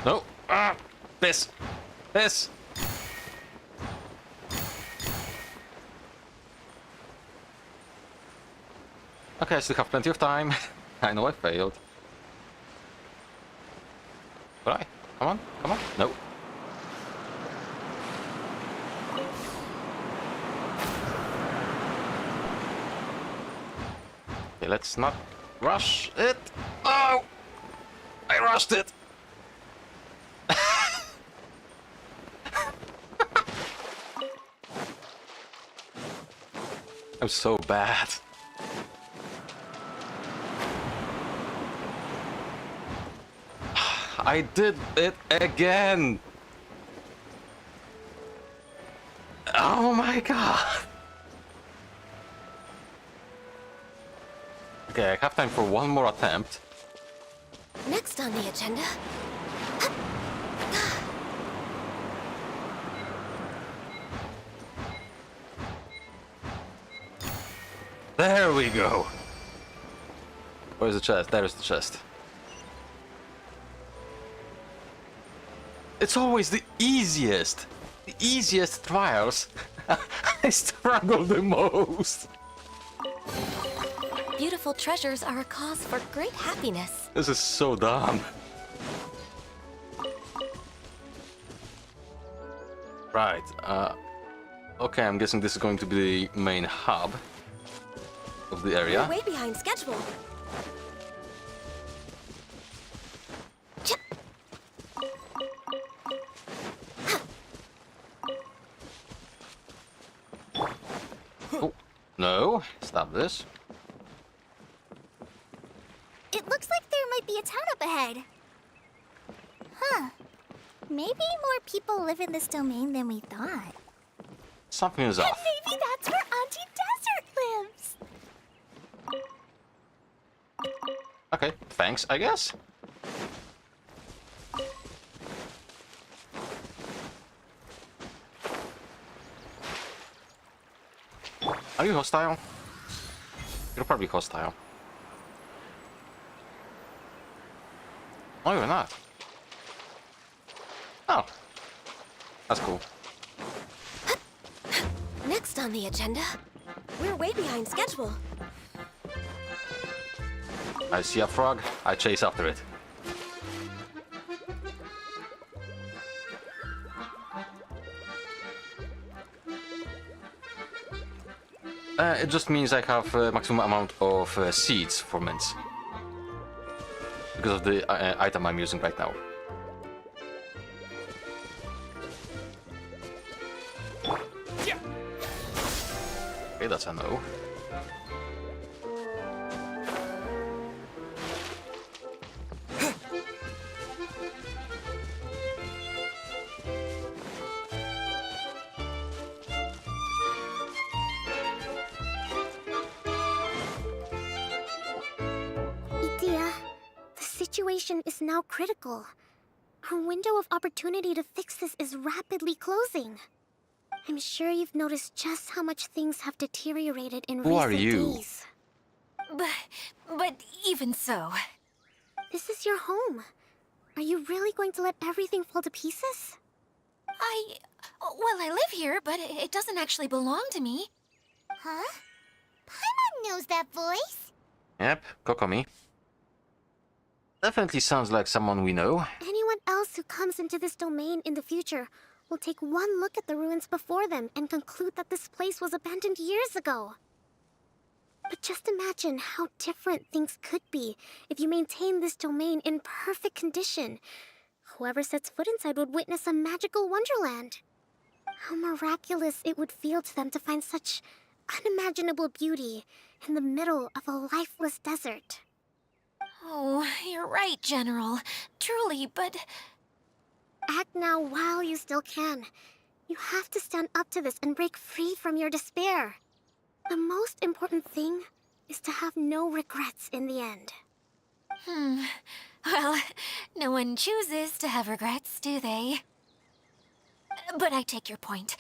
S1: No. Ah, this. This. Okay, I still have plenty of time. I know I failed. But I? Come on, come on. No. Okay, let's not rush it. Oh! I rushed it! I'm so bad. I did it again! Oh my god! Okay, I have time for one more attempt.
S5: Next on the agenda.
S1: There we go! Where's the chest? There's the chest. It's always the easiest! The easiest trials! I struggle the most!
S5: Beautiful treasures are a cause for great happiness.
S1: This is so dumb. Right, okay, I'm guessing this is going to be the main hub of the area.
S5: We're way behind schedule.
S1: Oh, no, stop this.
S2: It looks like there might be a town up ahead. Huh. Maybe more people live in this domain than we thought.
S1: Something is off.
S2: Maybe that's where Auntie Desert lives.
S1: Okay, thanks, I guess. Are you hostile? You're probably hostile. Oh, you're not. Oh. That's cool.
S5: Next on the agenda, we're way behind schedule.
S1: I see a frog, I chase after it. It just means I have maximum amount of seeds for mints. Because of the item I'm using right now. Okay, that's a no.
S5: Idea, the situation is now critical. Our window of opportunity to fix this is rapidly closing. I'm sure you've noticed just how much things have deteriorated in
S1: Who are
S5: recent
S1: you?
S5: days.
S6: But even so,
S5: This is your home. Are you really going to let everything fall to pieces?
S6: well, I live here, but it doesn't actually belong to me.
S2: Huh? Paimon knows that voice.
S1: Yep, Kokomi. Definitely sounds like someone we know.
S5: Anyone else who comes into this domain in the future will take one look at the ruins before them and conclude that this place was abandoned years ago. But just imagine how different things could be if you maintain this domain in perfect condition. Whoever sets foot inside would witness a magical wonderland. How miraculous it would feel to them to find such unimaginable beauty in the middle of a lifeless desert.
S6: Oh, you're right, General. Truly, but
S5: Act now while you still can. You have to stand up to this and break free from your despair. The most important thing is to have no regrets in the end.
S6: well, no one chooses to have regrets, do they? But I take your point.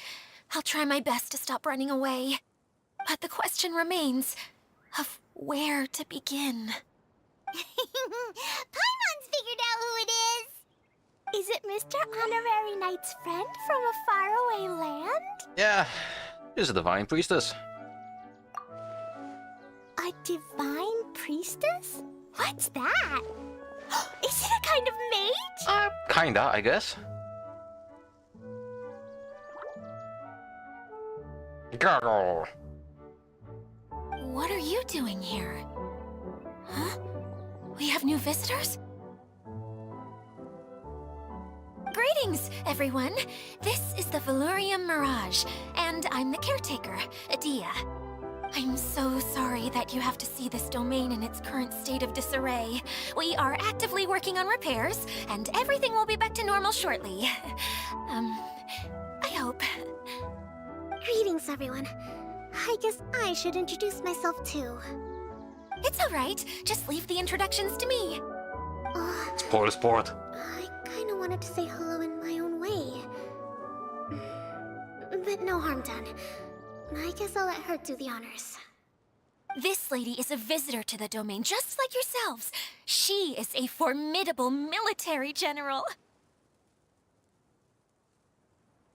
S6: I'll try my best to stop running away. But the question remains of where to begin.
S2: Paimon's figured out who it is. Is it Mr. Honorary Knight's friend from a faraway land?
S1: Yeah, is a divine priestess.
S2: A divine priestess? What's that? Is it a kind of mage?
S1: Kinda, I guess. Gargle.
S6: What are you doing here? Huh? We have new visitors? Greetings, everyone. This is the Valurium Mirage, and I'm the caretaker, Adia. I'm so sorry that you have to see this domain in its current state of disarray. We are actively working on repairs, and everything will be back to normal shortly. I hope.
S5: Greetings, everyone. I guess I should introduce myself too.
S6: It's all right. Just leave the introductions to me.
S1: Spoil sport.
S5: I kinda wanted to say hello in my own way. But no harm done. I guess I'll let her do the honors.
S6: This lady is a visitor to the domain, just like yourselves. She is a formidable military general.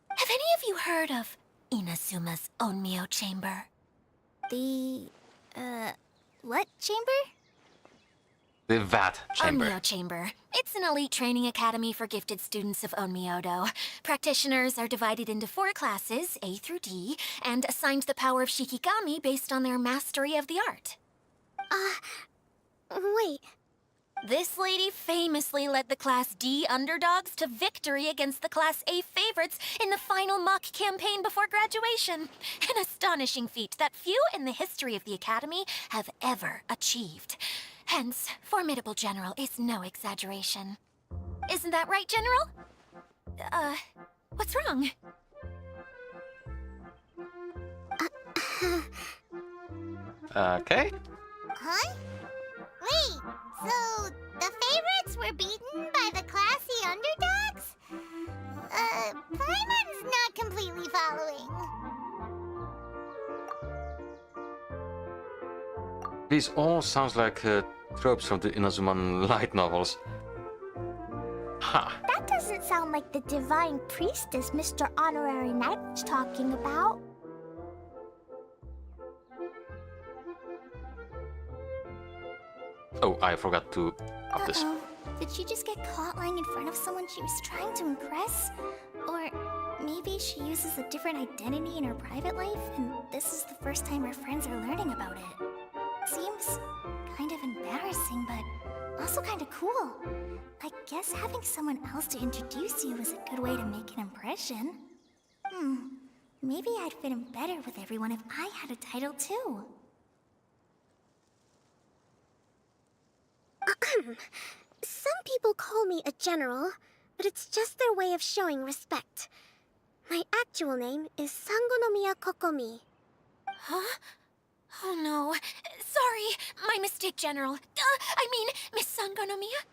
S6: Have any of you heard of Inazuma's Onmyo Chamber?
S2: The, what chamber?
S1: The VAT chamber.
S6: Onmyo Chamber. It's an elite training academy for gifted students of Onmyodo. Practitioners are divided into 4 classes, A through D, and assigned the power of Shikigami based on their mastery of the art.
S5: Wait.
S6: This lady famously led the Class D underdogs to victory against the Class A favorites in the final mock campaign before graduation. An astonishing feat that few in the history of the Academy have ever achieved. Hence, formidable general is no exaggeration. Isn't that right, General? What's wrong?
S1: Okay.
S2: Huh? Wait, so the favorites were beaten by the classy underdogs? Paimon's not completely following.
S1: These all sounds like tropes from the Inazuman light novels. Huh.
S2: That doesn't sound like the divine priestess Mr. Honorary Knight was talking about.
S1: Oh, I forgot to up this.
S6: Uh-oh. Did she just get caught lying in front of someone she was trying to impress? Or maybe she uses a different identity in her private life, and this is the first time her friends are learning about it. Seems kind of embarrassing, but also kind of cool. I guess having someone else to introduce you is a good way to make an impression. Maybe I'd fit in better with everyone if I had a title too.
S5: Some people call me a general, but it's just their way of showing respect. My actual name is Sangonomiya Kokomi.
S6: Huh? Oh no. Sorry, my mistake, General. I mean, Miss Sangonomiya?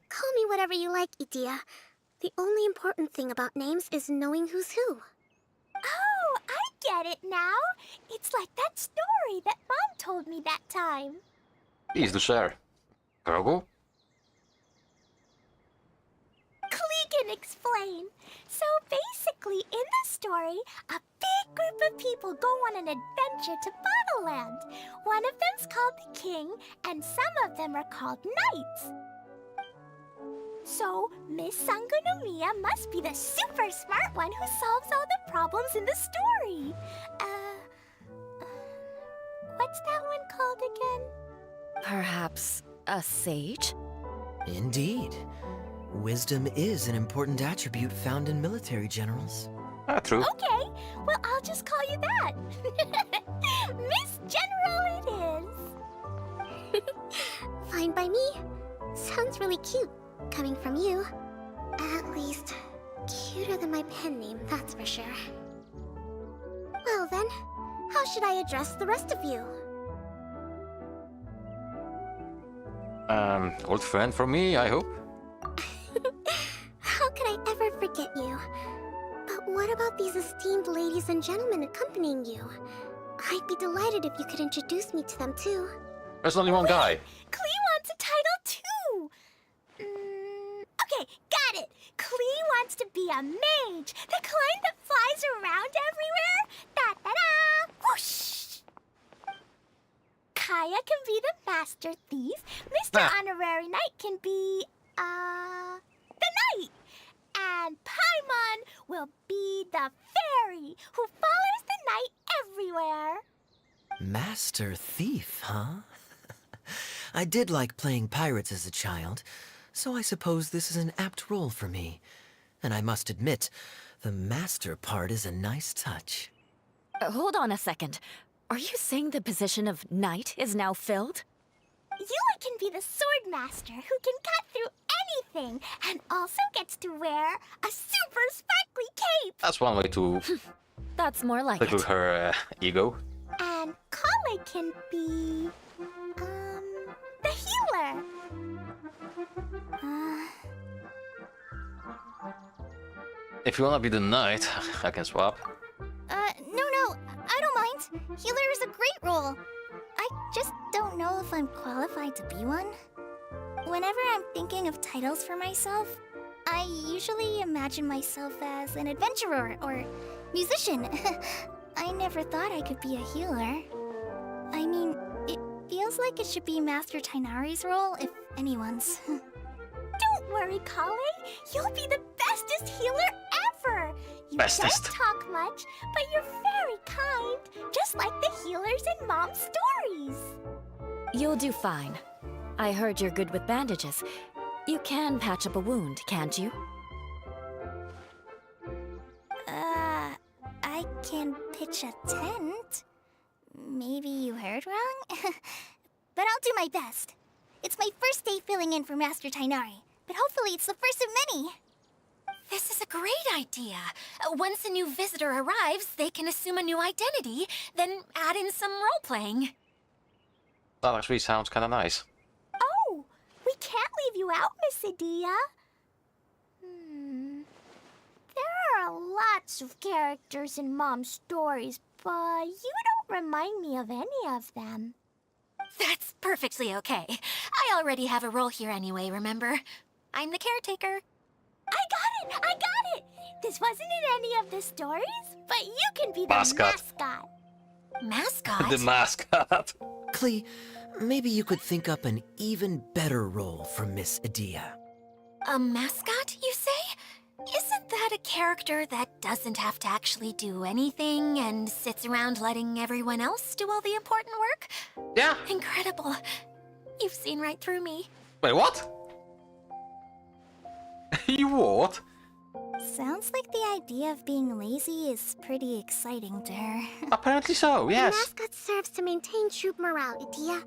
S5: Call me whatever you like, Itia. The only important thing about names is knowing who's who.
S2: Oh, I get it now. It's like that story that Mom told me that time.
S1: Please do share. Virgo?
S2: Klee can explain. So basically, in the story, a big group of people go on an adventure to Bottleland. One of them's called the King, and some of them are called Knights. So, Miss Sangonomiya must be the super smart one who solves all the problems in the story. What's that one called again?
S3: Perhaps a sage?
S4: Indeed. Wisdom is an important attribute found in military generals.
S1: True.
S2: Okay, well, I'll just call you that. Miss General it is.
S5: Fine by me. Sounds really cute, coming from you. At least, cuter than my pen name, that's for sure. Well then, how should I address the rest of you?
S1: Old friend for me, I hope.
S5: How could I ever forget you? But what about these esteemed ladies and gentlemen accompanying you? I'd be delighted if you could introduce me to them too.
S1: There's only one guy.
S2: Klee wants a title too. Okay, got it. Klee wants to be a mage, the kind that flies around everywhere. Da da da! Whoosh! Kaya can be the master thief. Mr.
S1: Ah.
S2: Honorary Knight can be the knight. And Paimon will be the fairy who follows the knight everywhere.
S4: Master Thief, huh? I did like playing pirates as a child, so I suppose this is an apt role for me. And I must admit, the master part is a nice touch.
S3: Hold on a second. Are you saying the position of knight is now filled?
S2: Yula can be the sword master who can cut through anything and also gets to wear a super sparkly cape.
S1: That's one way to
S3: That's more like
S1: tickle
S3: it.
S1: her ego.
S2: And Kale can be, the healer.
S1: If you wanna be the knight, I can swap.
S6: No, I don't mind. Healer is a great role. I just don't know if I'm qualified to be one. Whenever I'm thinking of titles for myself, I usually imagine myself as an adventurer or musician. I never thought I could be a healer. I mean, it feels like it should be Master Tainari's role, if anyone's.
S2: Don't worry, Kale. You'll be the bestest healer ever. You
S1: Bestest.
S2: don't talk much, but you're very kind, just like the healers in Mom's stories.
S3: You'll do fine. I heard you're good with bandages. You can patch up a wound, can't you?
S6: I can pitch a tent. Maybe you heard wrong? But I'll do my best. It's my first day filling in for Master Tainari, but hopefully it's the first of many. This is a great idea. Once a new visitor arrives, they can assume a new identity, then add in some role-playing.
S1: That actually sounds kinda nice.
S2: Oh, we can't leave you out, Miss Adia. There are lots of characters in Mom's stories, but you don't remind me of any of them.
S6: That's perfectly okay. I already have a role here anyway, remember? I'm the caretaker.
S2: I got it! I got it! This wasn't in any of the stories, but you can be the
S1: Mascot.
S2: mascot.
S6: Mascot?
S1: The mascot.
S4: Klee, maybe you could think up an even better role for Miss Adia.
S6: A mascot, you say? Isn't that a character that doesn't have to actually do anything and sits around letting everyone else do all the important work?
S1: Yeah.
S6: Incredible. You've seen right through me.
S1: Wait, what? You what?
S2: Sounds like the idea of being lazy is pretty exciting to her.
S1: Apparently so,
S5: The
S1: yes.
S5: mascot serves to maintain troop morale, Adia.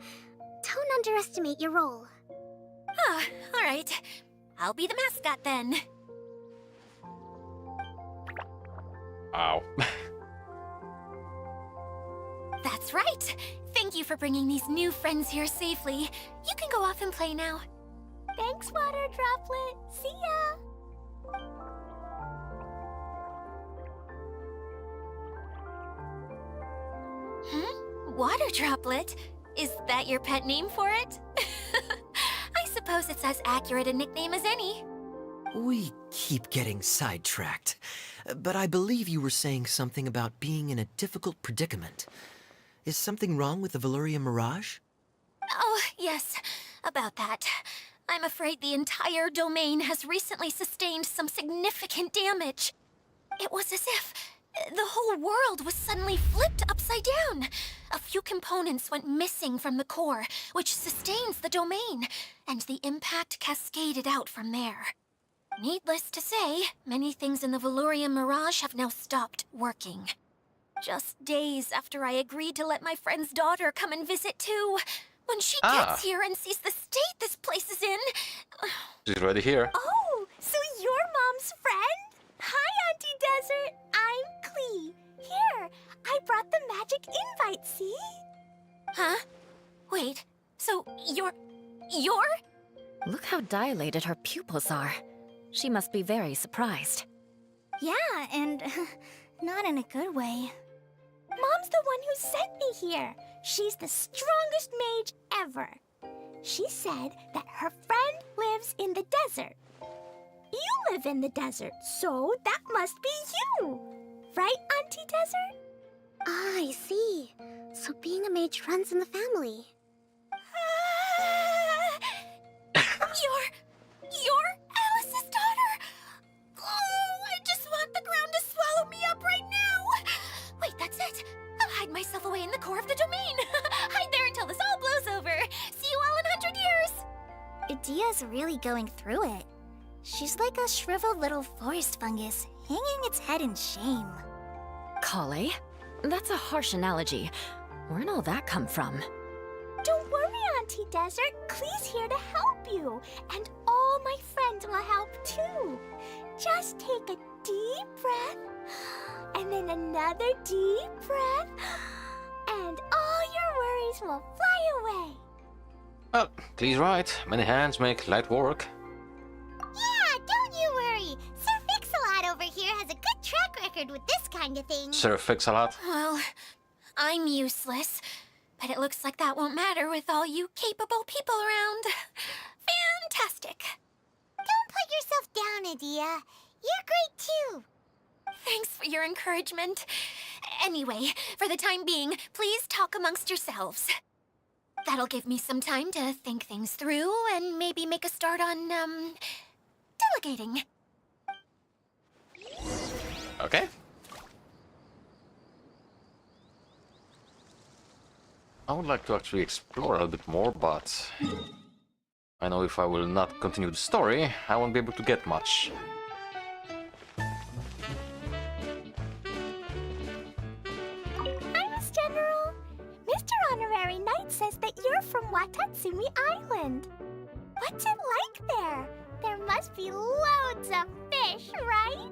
S5: Don't underestimate your role.
S6: Ah, all right. I'll be the mascot then.
S1: Ow.
S6: That's right. Thank you for bringing these new friends here safely. You can go off and play now.
S2: Thanks, Water Droplet. See ya!
S6: Water Droplet? Is that your pet name for it? I suppose it's as accurate a nickname as any.
S4: We keep getting sidetracked, but I believe you were saying something about being in a difficult predicament. Is something wrong with the Valyria Mirage?
S6: Oh, yes, about that. I'm afraid the entire domain has recently sustained some significant damage. It was as if the whole world was suddenly flipped upside down. A few components went missing from the core, which sustains the domain, and the impact cascaded out from there. Needless to say, many things in the Valyria Mirage have now stopped working. Just days after I agreed to let my friend's daughter come and visit too. When she gets here and sees the state this place is in...
S1: She's already here.
S2: Oh, so you're Mom's friend? Hi, Auntie Desert. I'm Klee. Here, I brought the magic invite, see?
S6: Huh? Wait, so you're...
S3: Look how dilated her pupils are. She must be very surprised.
S2: Yeah, and not in a good way. Mom's the one who sent me here. She's the strongest mage ever. She said that her friend lives in the desert. You live in the desert, so that must be you. Right, Auntie Desert?
S5: Ah, I see. So being a mage runs in the family.
S6: You're Alice's daughter? Oh, I just want the ground to swallow me up right now. Wait, that's it. I'll hide myself away in the core of the domain. Hide there until this all blows over. See you all in 100 years.
S2: Adia's really going through it. She's like a shriveled little forest fungus, hanging its head in shame.
S3: Kale? That's a harsh analogy. Where'd all that come from?
S2: Don't worry, Auntie Desert. Klee's here to help you. And all my friends will help too. Just take a deep breath, and then another deep breath, and all your worries will fly away.
S1: Well, Klee's right. Many hands make light work.
S5: Yeah, don't you worry. Sir Fix-a-Lot over here has a good track record with this kind of thing.
S1: Sir Fix-a-Lot.
S6: Well, I'm useless. But it looks like that won't matter with all you capable people around. Fantastic.
S5: Don't put yourself down, Adia. You're great too.
S6: Thanks for your encouragement. Anyway, for the time being, please talk amongst yourselves. That'll give me some time to think things through and maybe make a start on, delegating.
S1: Okay. I would like to actually explore a little bit more, but I know if I will not continue the story, I won't be able to get much.
S2: Hi, Miss General. Mr. Honorary Knight says that you're from Watatsumi Island. What's it like there? There must be loads of fish, right?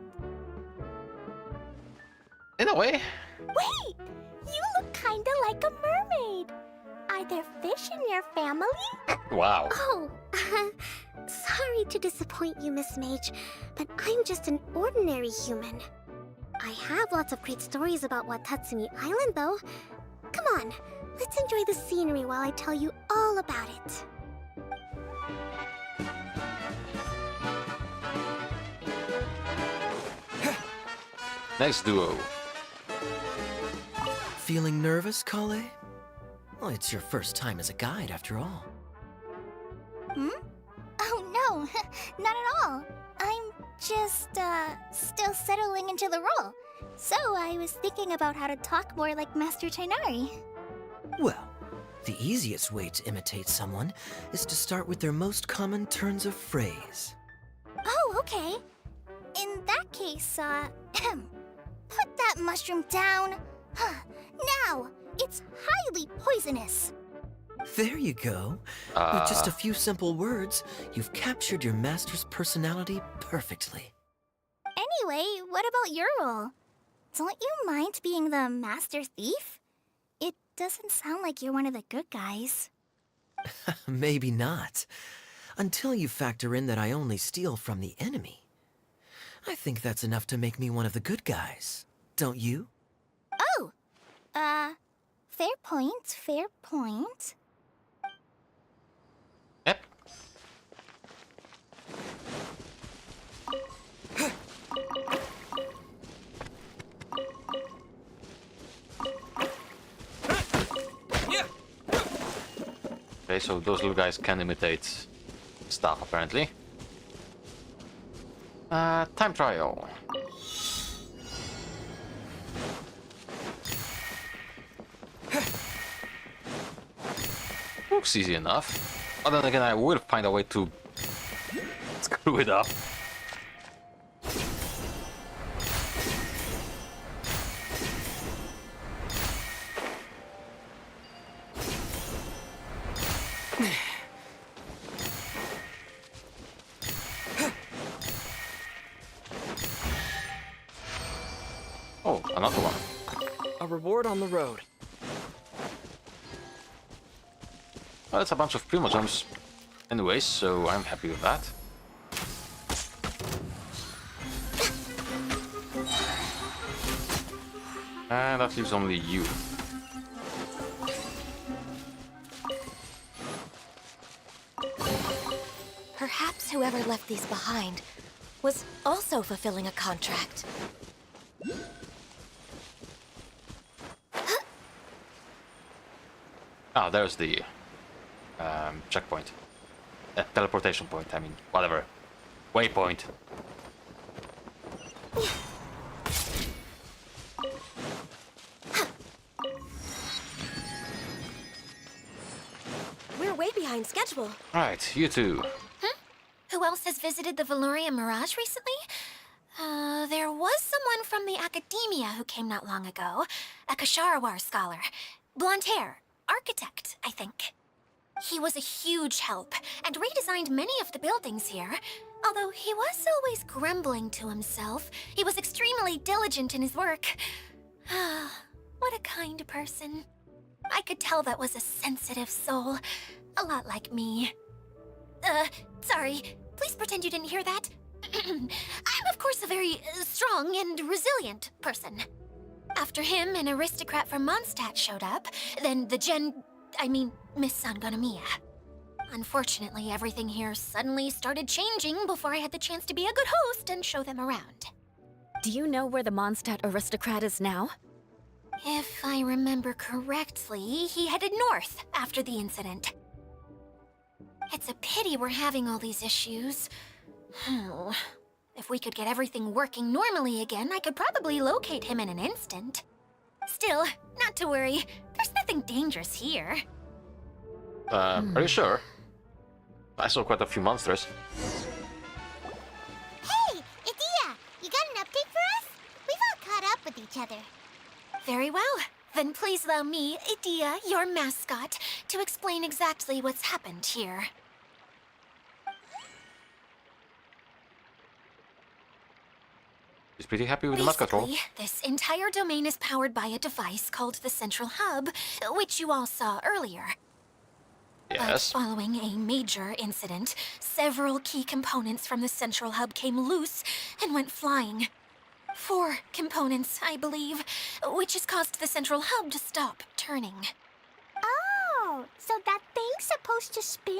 S1: In a way.
S2: Wait! You look kinda like a mermaid. Are there fish in your family?
S1: Wow.
S5: Oh, sorry to disappoint you, Miss Mage, but I'm just an ordinary human. I have lots of great stories about Watatsumi Island, though. Come on, Let's enjoy the scenery while I tell you all about it.
S1: Next duo.
S4: Feeling nervous, Kale? Well, it's your first time as a guide, after all.
S2: Oh no, not at all. I'm just, still settling into the role. So I was thinking about how to talk more like Master Tainari.
S4: Well, the easiest way to imitate someone is to start with their most common turns of phrase.
S2: Oh, okay. In that case, put that mushroom down. Now, it's highly poisonous.
S4: There you go. With just a few simple words, you've captured your master's personality perfectly.
S2: Anyway, what about your role? Don't you mind being the master thief? It doesn't sound like you're one of the good guys.
S4: Maybe not. Until you factor in that I only steal from the enemy. I think that's enough to make me one of the good guys. Don't you?
S2: Oh! Fair point, fair point.
S1: Yep. Okay, so those little guys can imitate stuff, apparently. Time trial. Looks easy enough. But then again, I will find a way to screw it up. Oh, another one.
S7: A reward on the road.
S1: Well, it's a bunch of Primogems anyways, so I'm happy with that. And that leaves only you.
S6: Perhaps whoever left these behind was also fulfilling a contract.
S1: Ah, there's the checkpoint. Teleportation point, I mean, whatever. Waypoint.
S6: We're way behind schedule.
S1: Right, you two.
S6: Who else has visited the Valoria Mirage recently? There was someone from the academia who came not long ago. A Kasharawar scholar. Blonde hair. Architect, I think. He was a huge help and redesigned many of the buildings here. Although he was always grumbling to himself, he was extremely diligent in his work. What a kind person. I could tell that was a sensitive soul. A lot like me. Sorry. Please pretend you didn't hear that. I'm, of course, a very strong and resilient person. After him, an aristocrat from Mondstadt showed up, then Miss Sangonomiya. Unfortunately, everything here suddenly started changing before I had the chance to be a good host and show them around.
S3: Do you know where the Mondstadt aristocrat is now?
S6: If I remember correctly, he headed north after the incident. It's a pity we're having all these issues. If we could get everything working normally again, I could probably locate him in an instant. Still, not to worry. There's nothing dangerous here.
S1: Are you sure? I saw quite a few monsters.
S2: Hey, Idia! You got an update for us? We've all caught up with each other.
S6: Very well. Then please allow me, Idia, your mascot, to explain exactly what's happened here.
S1: He's pretty happy with the mascot role.
S6: Basically, this entire domain is powered by a device called the Central Hub, which you all saw earlier.
S1: Yes.
S6: But following a major incident, several key components from the Central Hub came loose and went flying. 4 components, I believe, which has caused the Central Hub to stop turning.
S2: So that thing's supposed to spin?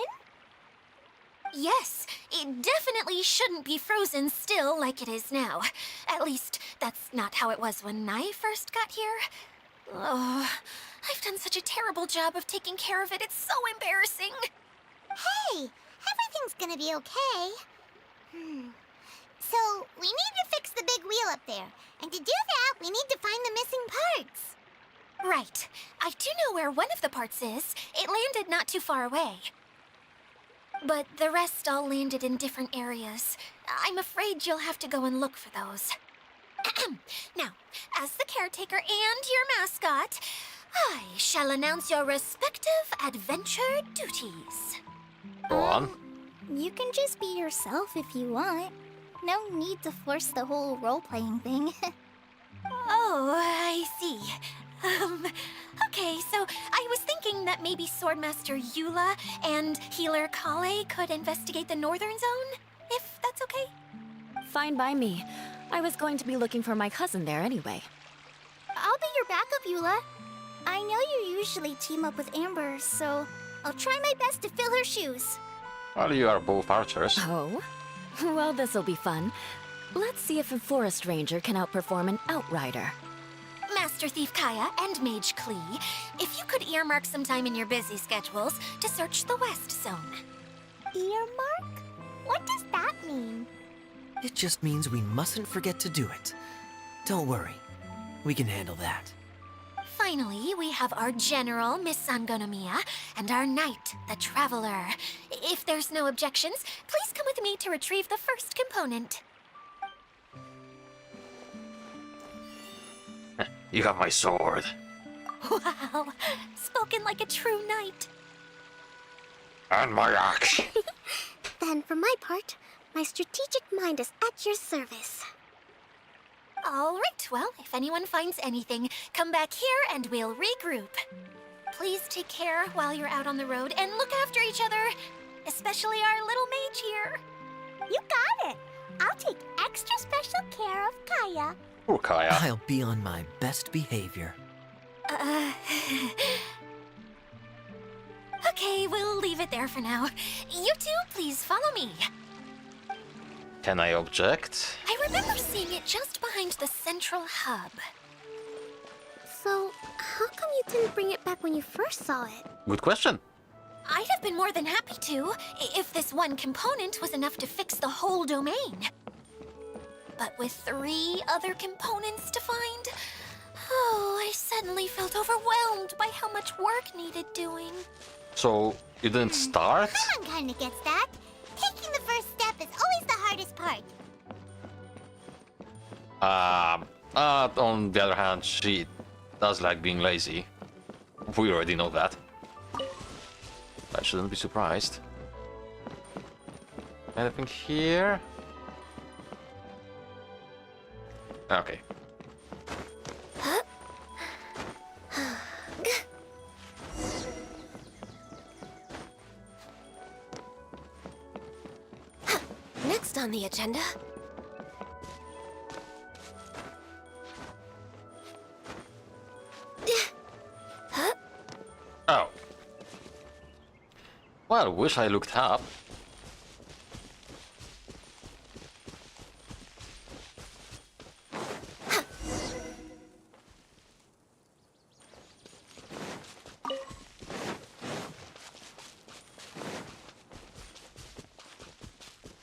S6: Yes, it definitely shouldn't be frozen still like it is now. At least, that's not how it was when I first got here. Oh, I've done such a terrible job of taking care of it. It's so embarrassing.
S5: Hey, everything's gonna be okay. So, we need to fix the big wheel up there. And to do that, we need to find the missing parts.
S6: Right. I do know where one of the parts is. It landed not too far away. But the rest all landed in different areas. I'm afraid you'll have to go and look for those. Now, as the caretaker and your mascot, I shall announce your respective adventure duties.
S1: Go on.
S2: You can just be yourself if you want. No need to force the whole role-playing thing.
S6: Oh, I see. Okay, so I was thinking that maybe Swordmaster Eula and Healer Kale could investigate the Northern Zone, if that's okay?
S3: Fine by me. I was going to be looking for my cousin there anyway.
S2: I'll be your backup, Eula. I know you usually team up with Amber, so I'll try my best to fill her shoes.
S1: Well, you are both archers.
S3: Oh? Well, this'll be fun. Let's see if a forest ranger can outperform an outrider.
S6: Master Thief Kaya and Mage Klee, if you could earmark some time in your busy schedules to search the West Zone.
S2: Earmark? What does that mean?
S4: It just means we mustn't forget to do it. Don't worry. We can handle that.
S6: Finally, we have our General, Miss Sangonomiya, and our Knight, the Traveler. If there's no objections, please come with me to retrieve the first component.
S1: You have my sword.
S6: Wow, spoken like a true knight.
S1: And my axe.
S5: Then, for my part, my strategic mind is at your service.
S6: All right, well, if anyone finds anything, come back here and we'll regroup. Please take care while you're out on the road and look after each other, especially our little mage here.
S2: You got it. I'll take extra special care of Kaya.
S1: Poor Kaya.
S4: I'll be on my best behavior.
S6: Okay, we'll leave it there for now. You two, please follow me.
S1: Can I object?
S6: I remember seeing it just behind the central hub.
S5: So, how come you didn't bring it back when you first saw it?
S1: Good question.
S6: I'd have been more than happy to, if this one component was enough to fix the whole domain. But with 3 other components to find, oh, I suddenly felt overwhelmed by how much work needed doing.
S1: So, you didn't start?
S5: Someone kinda gets that. Taking the first step is always the hardest part.
S1: On the other hand, she does like being lazy. We already know that. I shouldn't be surprised. Anything here? Okay.
S6: Next on the agenda.
S1: Oh. Well, wish I looked up.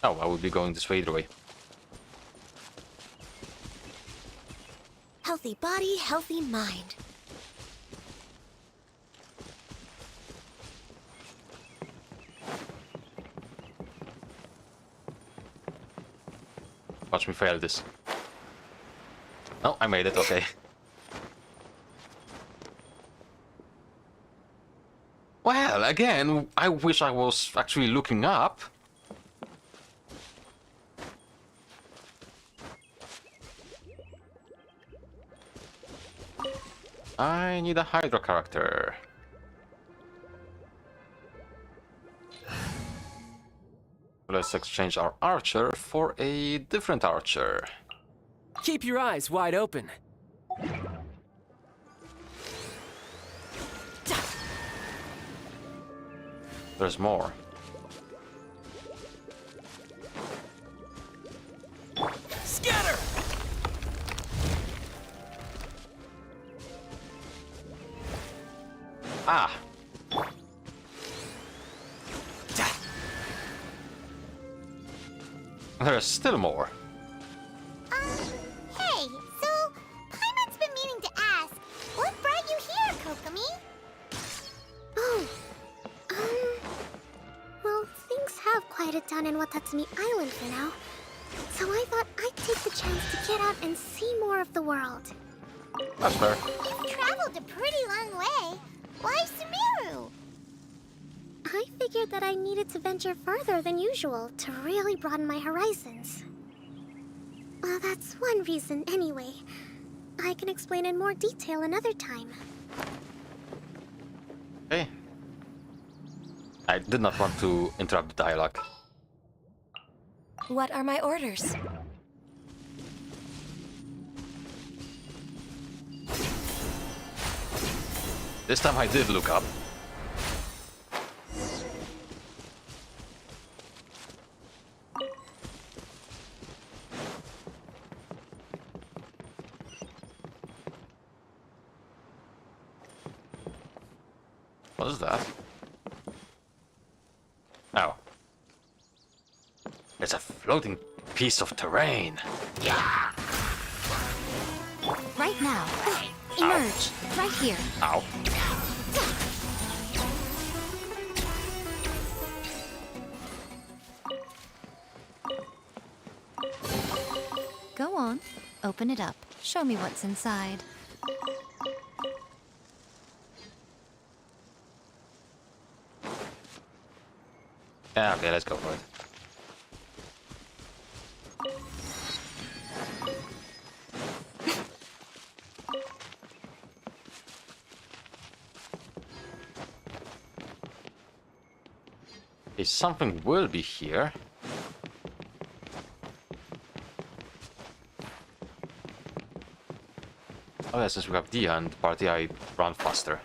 S1: Oh, I would be going this way either way.
S6: Healthy body, healthy mind.
S1: Watch me fail this. No, I made it, okay. Well, again, I wish I was actually looking up. I need a Hydra character. Let's exchange our archer for a different archer.
S7: Keep your eyes wide open.
S1: There's more.
S7: Scatter!
S1: Ah! There's still more.
S2: Hey, so Paimon's been meaning to ask, what brought you here, Kokomi?
S5: Oh, well, things have quieted down in Watatsumi Island for now. So I thought I'd take the chance to get out and see more of the world.
S1: That's fair.
S2: You've traveled a pretty long way. Why Sumeru?
S5: I figured that I needed to venture further than usual to really broaden my horizons. Well, that's one reason anyway. I can explain in more detail another time.
S1: Okay. I did not want to interrupt the dialogue.
S6: What are my orders?
S1: This time I did look up. What is that? Oh. It's a floating piece of terrain.
S6: Right now. Emerge. Right here.
S1: Ow.
S8: Go on. Open it up. Show me what's inside.
S1: Yeah, okay, let's go for it. Okay, something will be here. Oh yeah, since we have Dia and the party, I run faster.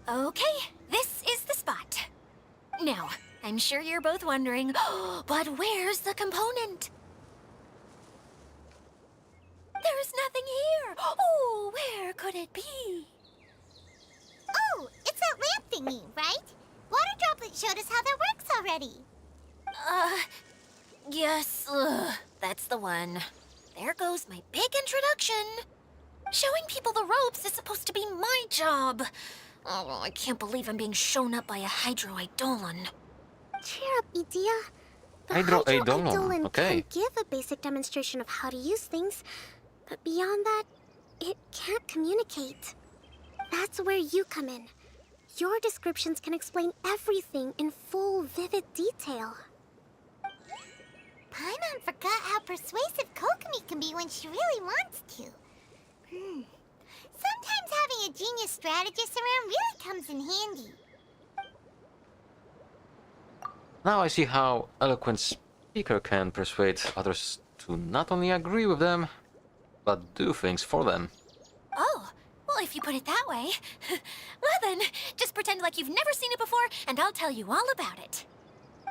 S6: Okay, this is the spot. Now, I'm sure you're both wondering, but where's the component? There's nothing here. Oh, where could it be?
S2: Oh, it's that lamp thingy, right? Water Droplet showed us how that works already.
S6: Yes, that's the one. There goes my big introduction. Showing people the ropes is supposed to be my job. Oh, I can't believe I'm being shown up by a Hydro-Eidolon.
S5: Cheer up, Idia. The
S1: Hydro-Eidolon,
S5: Hydro-Eidolon
S1: okay.
S5: can give a basic demonstration of how to use things, but beyond that, it can't communicate. That's where you come in. Your descriptions can explain everything in full, vivid detail.
S2: Paimon forgot how persuasive Kokomi can be when she really wants to. Sometimes having a genius strategist around really comes in handy.
S1: Now I see how eloquent speaker can persuade others to not only agree with them, but do things for them.
S6: Oh, well, if you put it that way. Well then, just pretend like you've never seen it before, and I'll tell you all about it.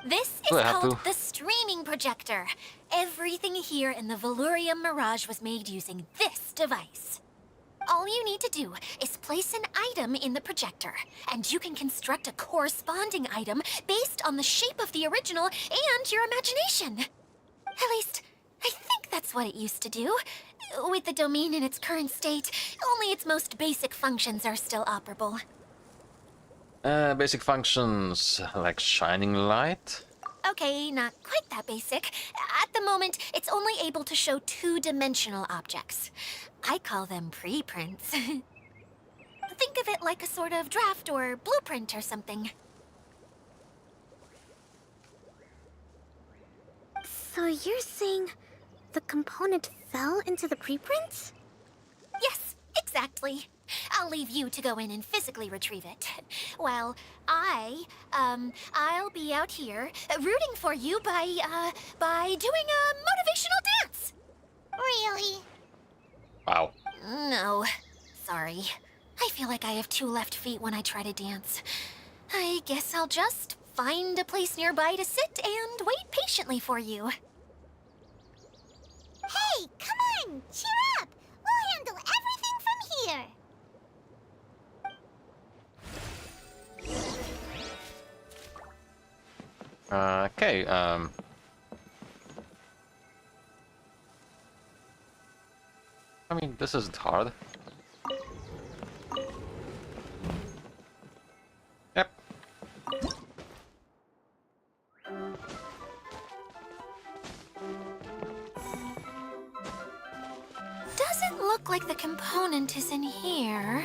S6: This is
S1: Do I have
S6: called
S1: to?
S6: the streaming projector. Everything here in the Valurium Mirage was made using this device. All you need to do is place an item in the projector, and you can construct a corresponding item based on the shape of the original and your imagination. At least, I think that's what it used to do. With the domain in its current state, only its most basic functions are still operable.
S1: Basic functions like shining light.
S6: Okay, not quite that basic. At the moment, it's only able to show two-dimensional objects. I call them preprints. Think of it like a sort of draft or blueprint or something.
S5: So you're saying the component fell into the preprints?
S6: Yes, exactly. I'll leave you to go in and physically retrieve it. Well, I'll be out here rooting for you by doing a motivational dance.
S2: Really?
S1: Wow.
S6: No, sorry. I feel like I have two left feet when I try to dance. I guess I'll just find a place nearby to sit and wait patiently for you.
S2: Hey, come on! Cheer up! We'll handle everything from here!
S1: Okay, I mean, this isn't hard. Yep.
S6: Doesn't look like the component is in here.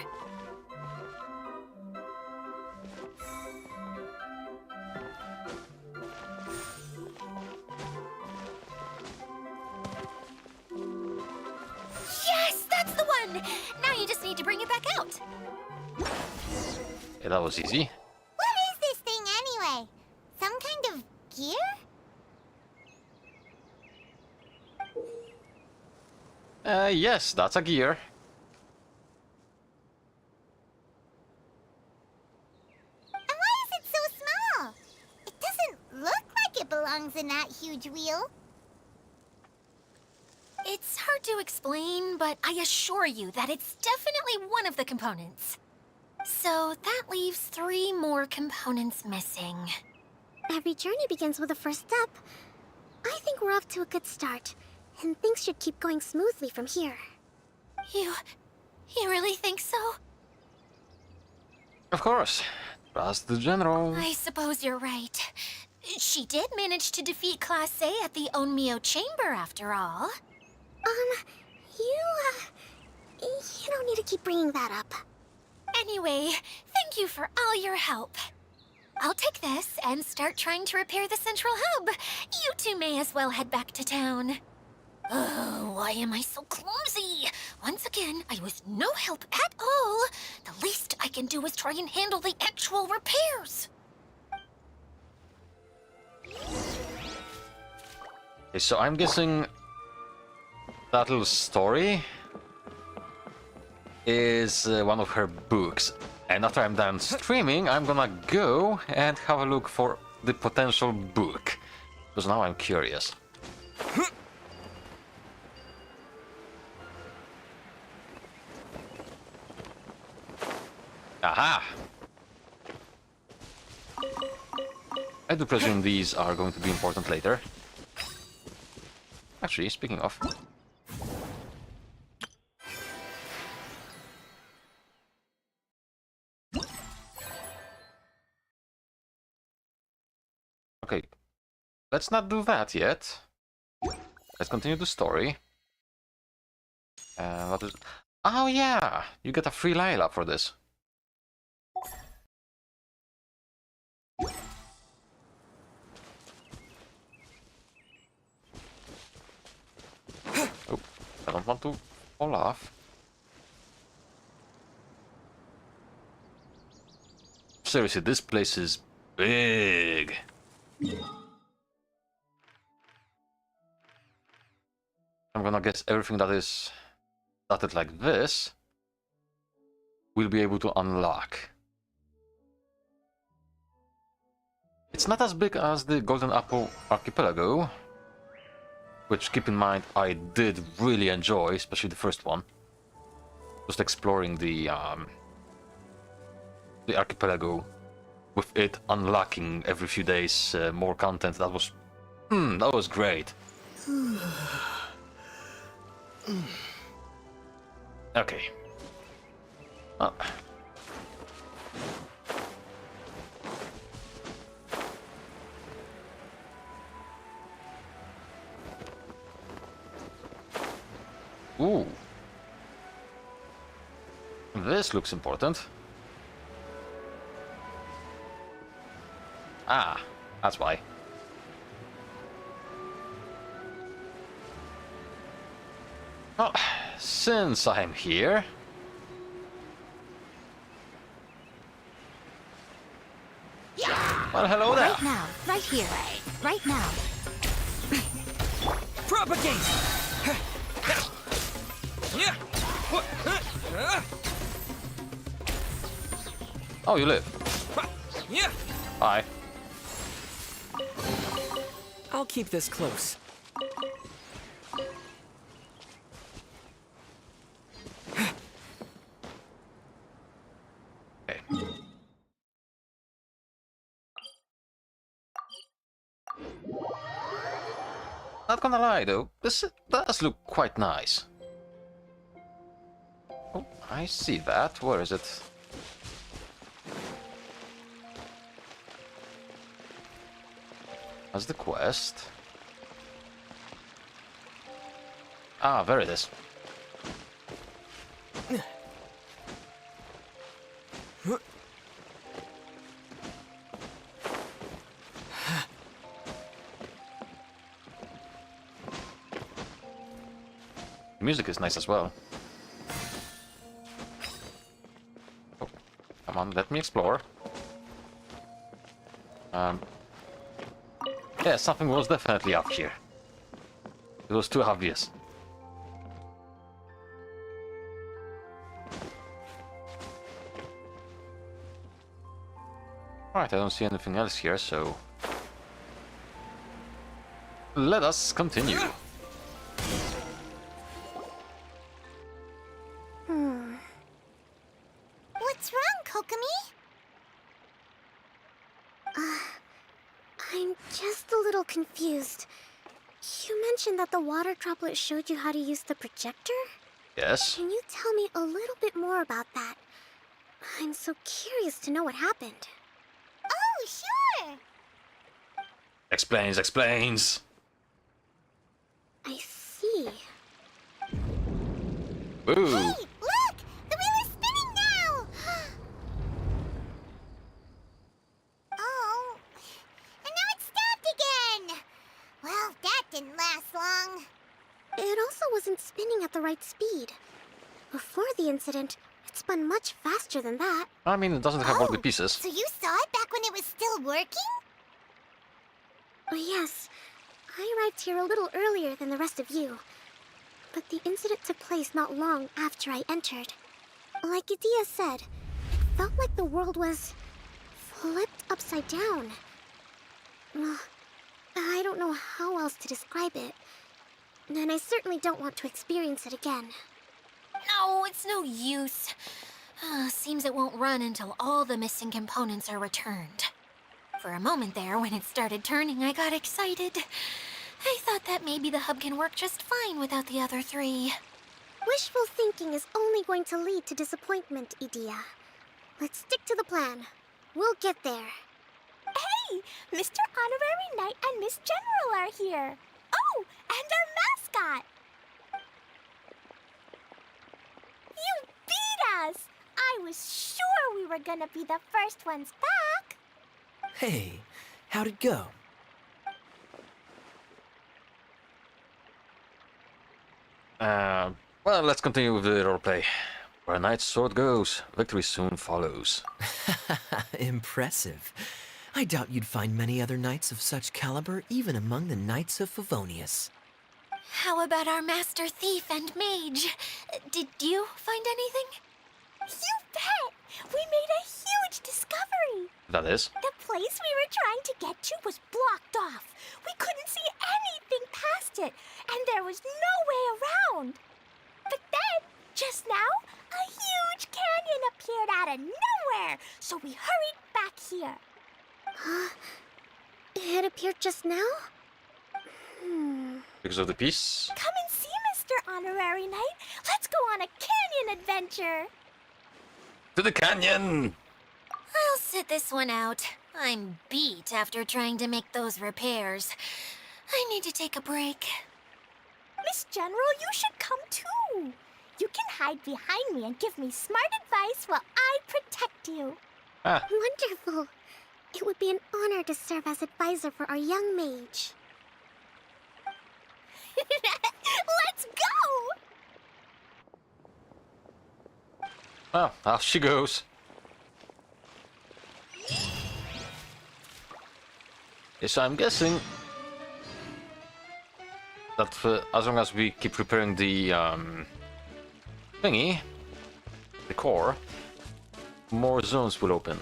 S6: Yes, that's the one! Now you just need to bring it back out.
S1: Yeah, that was easy.
S2: What is this thing anyway? Some kind of gear?
S1: Yes, that's a gear.
S2: And why is it so small? It doesn't look like it belongs in that huge wheel.
S6: It's hard to explain, but I assure you that it's definitely one of the components. So that leaves 3 more components missing.
S5: Every journey begins with a first step. I think we're off to a good start, and things should keep going smoothly from here.
S6: You really think so?
S1: Of course. Trust the general.
S6: I suppose you're right. She did manage to defeat Class A at the Onmyo Chamber after all.
S5: You don't need to keep bringing that up.
S6: Anyway, thank you for all your help. I'll take this and start trying to repair the central hub. You two may as well head back to town. Oh, why am I so clumsy? Once again, I was no help at all. The least I can do is try and handle the actual repairs.
S1: Okay, so I'm guessing that little story is one of her books. And after I'm done streaming, I'm gonna go and have a look for the potential book. Because now I'm curious. Aha! I do presume these are going to be important later. Actually, speaking of... Okay, let's not do that yet. Let's continue the story. What is... Oh yeah! You get a free Layla for this. Oh, I don't want to fall off. Seriously, this place is big. I'm gonna guess everything that is started like this we'll be able to unlock. It's not as big as the Golden Apple Archipelago, which, keep in mind, I did really enjoy, especially the first one. Just exploring the archipelago, with it unlocking every few days more content. That was great. Okay. Oh. Ooh. This looks important. Ah, that's why. Well, since I'm here, Well, hello there.
S8: Right now. Right here. Right now.
S7: Propagate! Yeah.
S1: Oh, you live.
S7: Yeah.
S1: Hi.
S7: I'll keep this close.
S1: Okay. Not gonna lie though, this does look quite nice. Oh, I see that. Where is it? That's the quest. Ah, there it is. The music is nice as well. Oh, come on, let me explore. Yeah, something was definitely up here. It was too obvious. Alright, I don't see anything else here, so... let us continue.
S5: What's wrong, Kokomi? I'm just a little confused. You mentioned that the water droplet showed you how to use the projector?
S1: Yes?
S5: Can you tell me a little bit more about that? I'm so curious to know what happened.
S2: Oh, sure.
S1: Explains, explains.
S5: I see.
S1: Ooh.
S2: Hey, look! The wheel is spinning now! Oh, and now it's stopped again! Well, that didn't last long.
S5: It also wasn't spinning at the right speed. Before the incident, it spun much faster than that.
S1: I mean, it doesn't have all the
S2: Oh,
S1: pieces.
S2: So you saw it back when it was still working?
S5: Yes, I arrived here a little earlier than the rest of you. But the incident took place not long after I entered. Like Idia said, it felt like the world was flipped upside down. I don't know how else to describe it. And I certainly don't want to experience it again.
S6: No, it's no use. Seems it won't run until all the missing components are returned. For a moment there, when it started turning, I got excited. I thought that maybe the hub can work just fine without the other three.
S5: Wishful thinking is only going to lead to disappointment, Idia. Let's stick to the plan. We'll get there.
S2: Hey, Mr. Honorary Knight and Miss General are here. Oh, and our mascot. You beat us! I was sure we were gonna be the first ones back.
S4: Hey, how'd it go?
S1: Well, let's continue with the roleplay. Where a knight's sword goes, victory soon follows.
S4: Impressive. I doubt you'd find many other knights of such caliber even among the Knights of Favonius.
S6: How about our master thief and mage? Did you find anything?
S2: You bet! We made a huge discovery.
S1: That is?
S2: The place we were trying to get to was blocked off. We couldn't see anything past it, and there was no way around. But then, just now, a huge canyon appeared out of nowhere, so we hurried back here.
S5: It appeared just now?
S1: Because of the piece?
S2: Come and see, Mr. Honorary Knight. Let's go on a canyon adventure.
S1: To the canyon!
S6: I'll sit this one out. I'm beat after trying to make those repairs. I need to take a break.
S2: Miss General, you should come too. You can hide behind me and give me smart advice while I protect you.
S1: Ah,
S5: Wonderful. It would be an honor to serve as advisor for our young mage.
S2: Let's go!
S1: well, off she goes. Okay, so I'm guessing that as long as we keep repairing the thingy, the core, more zones will open.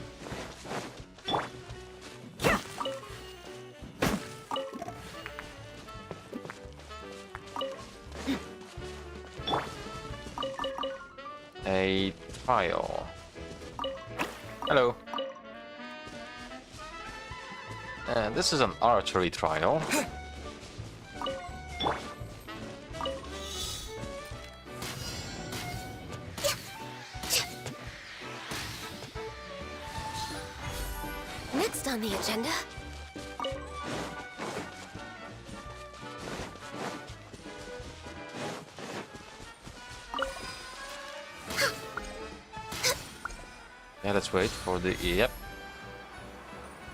S1: A trial. Hello. And this is an archery trial.
S6: Next on the agenda.
S1: Yeah, let's wait for the... Yep.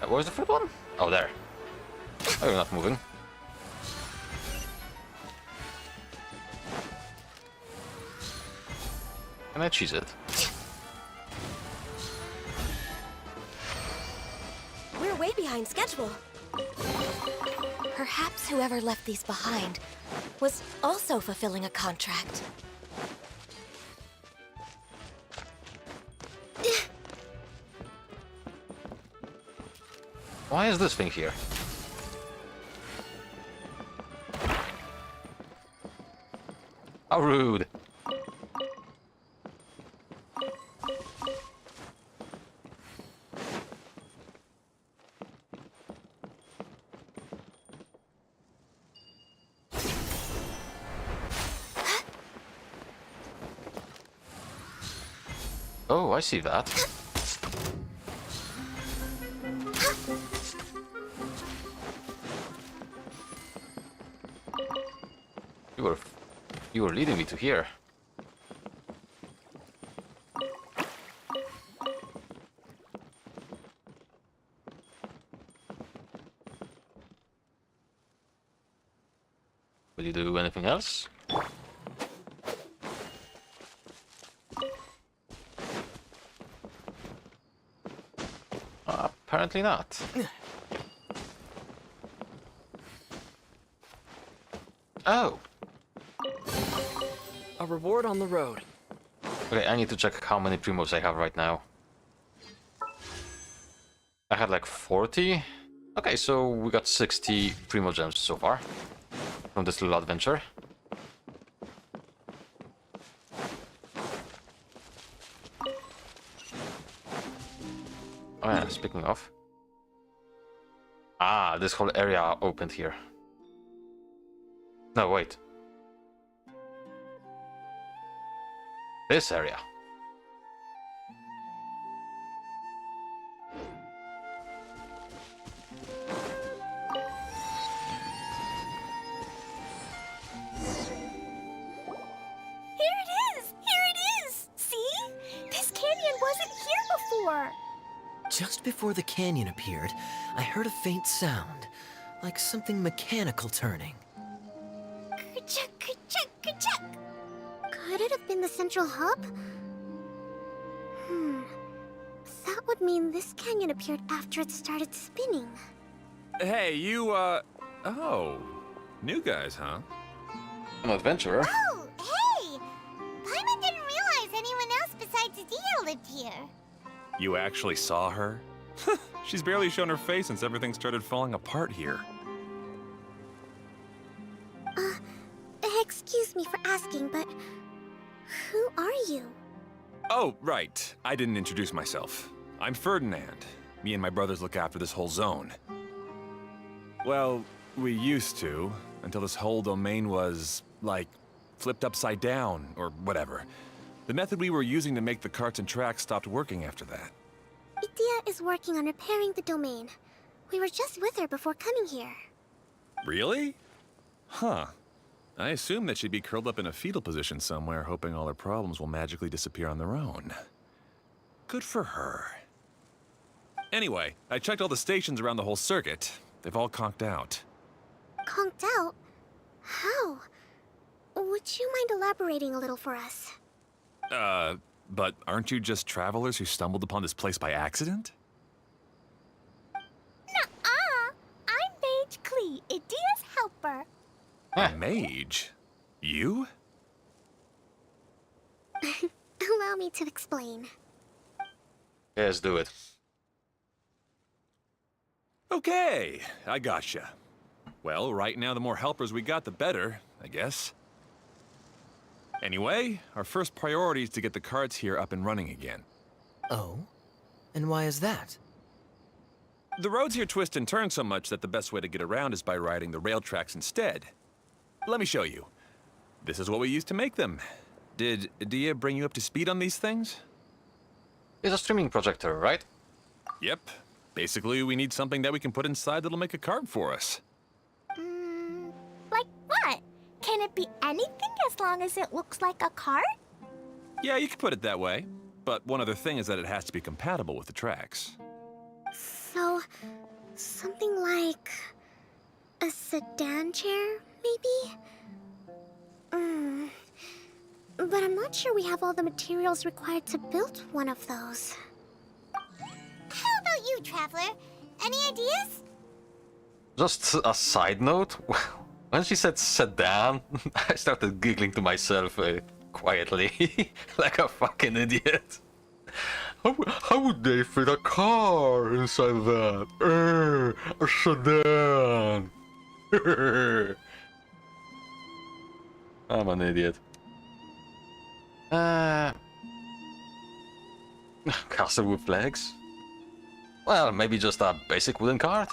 S1: Where's the third one? Oh, there. Oh, you're not moving. Can I cheese it?
S6: We're way behind schedule. Perhaps whoever left these behind was also fulfilling a contract.
S1: Why is this thing here? How rude. Oh, I see that. You were leading me to here. Will you do anything else? Apparently not. Oh.
S7: A reward on the road.
S1: Okay, I need to check how many primos I have right now. I had like 40. Okay, so we got 60 primo gems so far from this little adventure. Oh yeah, speaking of. Ah, this whole area opened here. No, wait. This area.
S4: Just before the canyon appeared, I heard a faint sound, like something mechanical turning.
S5: Ka-chuck, ka-chuck, ka-chuck. Could it have been the central hub? That would mean this canyon appeared after it started spinning.
S9: Hey, you, oh. New guys, huh?
S1: An adventurer.
S2: Oh, hey! Paimon didn't realize anyone else besides Dia lived here.
S9: You actually saw her? She's barely shown her face since everything started falling apart here.
S5: Excuse me for asking, but who are you?
S9: Oh, right. I didn't introduce myself. I'm Ferdinand. Me and my brothers look after this whole zone. Well, we used to, until this whole domain was, like, flipped upside down, or whatever. The method we were using to make the carts and tracks stopped working after that.
S5: Idia is working on repairing the domain. We were just with her before coming here.
S9: Really? Huh. I assume that she'd be curled up in a fetal position somewhere, hoping all her problems will magically disappear on their own. Good for her. Anyway, I checked all the stations around the whole circuit. They've all conked out.
S5: Conked out? How? Would you mind elaborating a little for us?
S9: But aren't you just travelers who stumbled upon this place by accident?
S2: Nuh-uh! I'm Idia's helper.
S9: A mage? You?
S5: Allow me to explain.
S1: Yes, do it.
S9: Okay, I gotcha. Well, right now the more helpers we got, the better, I guess. Anyway, our first priority is to get the carts here up and running again.
S4: Oh? And why is that?
S9: The roads here twist and turn so much that the best way to get around is by riding the rail tracks instead. Let me show you. This is what we used to make them. Did Dia bring you up to speed on these things?
S1: It's a streaming projector, right?
S9: Yep. Basically, we need something that we can put inside that'll make a cart for us.
S2: Like what? Can it be anything as long as it looks like a cart?
S9: Yeah, you could put it that way. But one other thing is that it has to be compatible with the tracks.
S5: So, something like a sedan chair, maybe? But I'm not sure we have all the materials required to build one of those.
S2: How about you, Traveler? Any ideas?
S1: Just a side note, when she said sedan, I started giggling to myself quietly, like a fucking idiot. How would they fit a car inside that? A sedan. I'm an idiot. Castle with legs? Well, maybe just a basic wooden cart?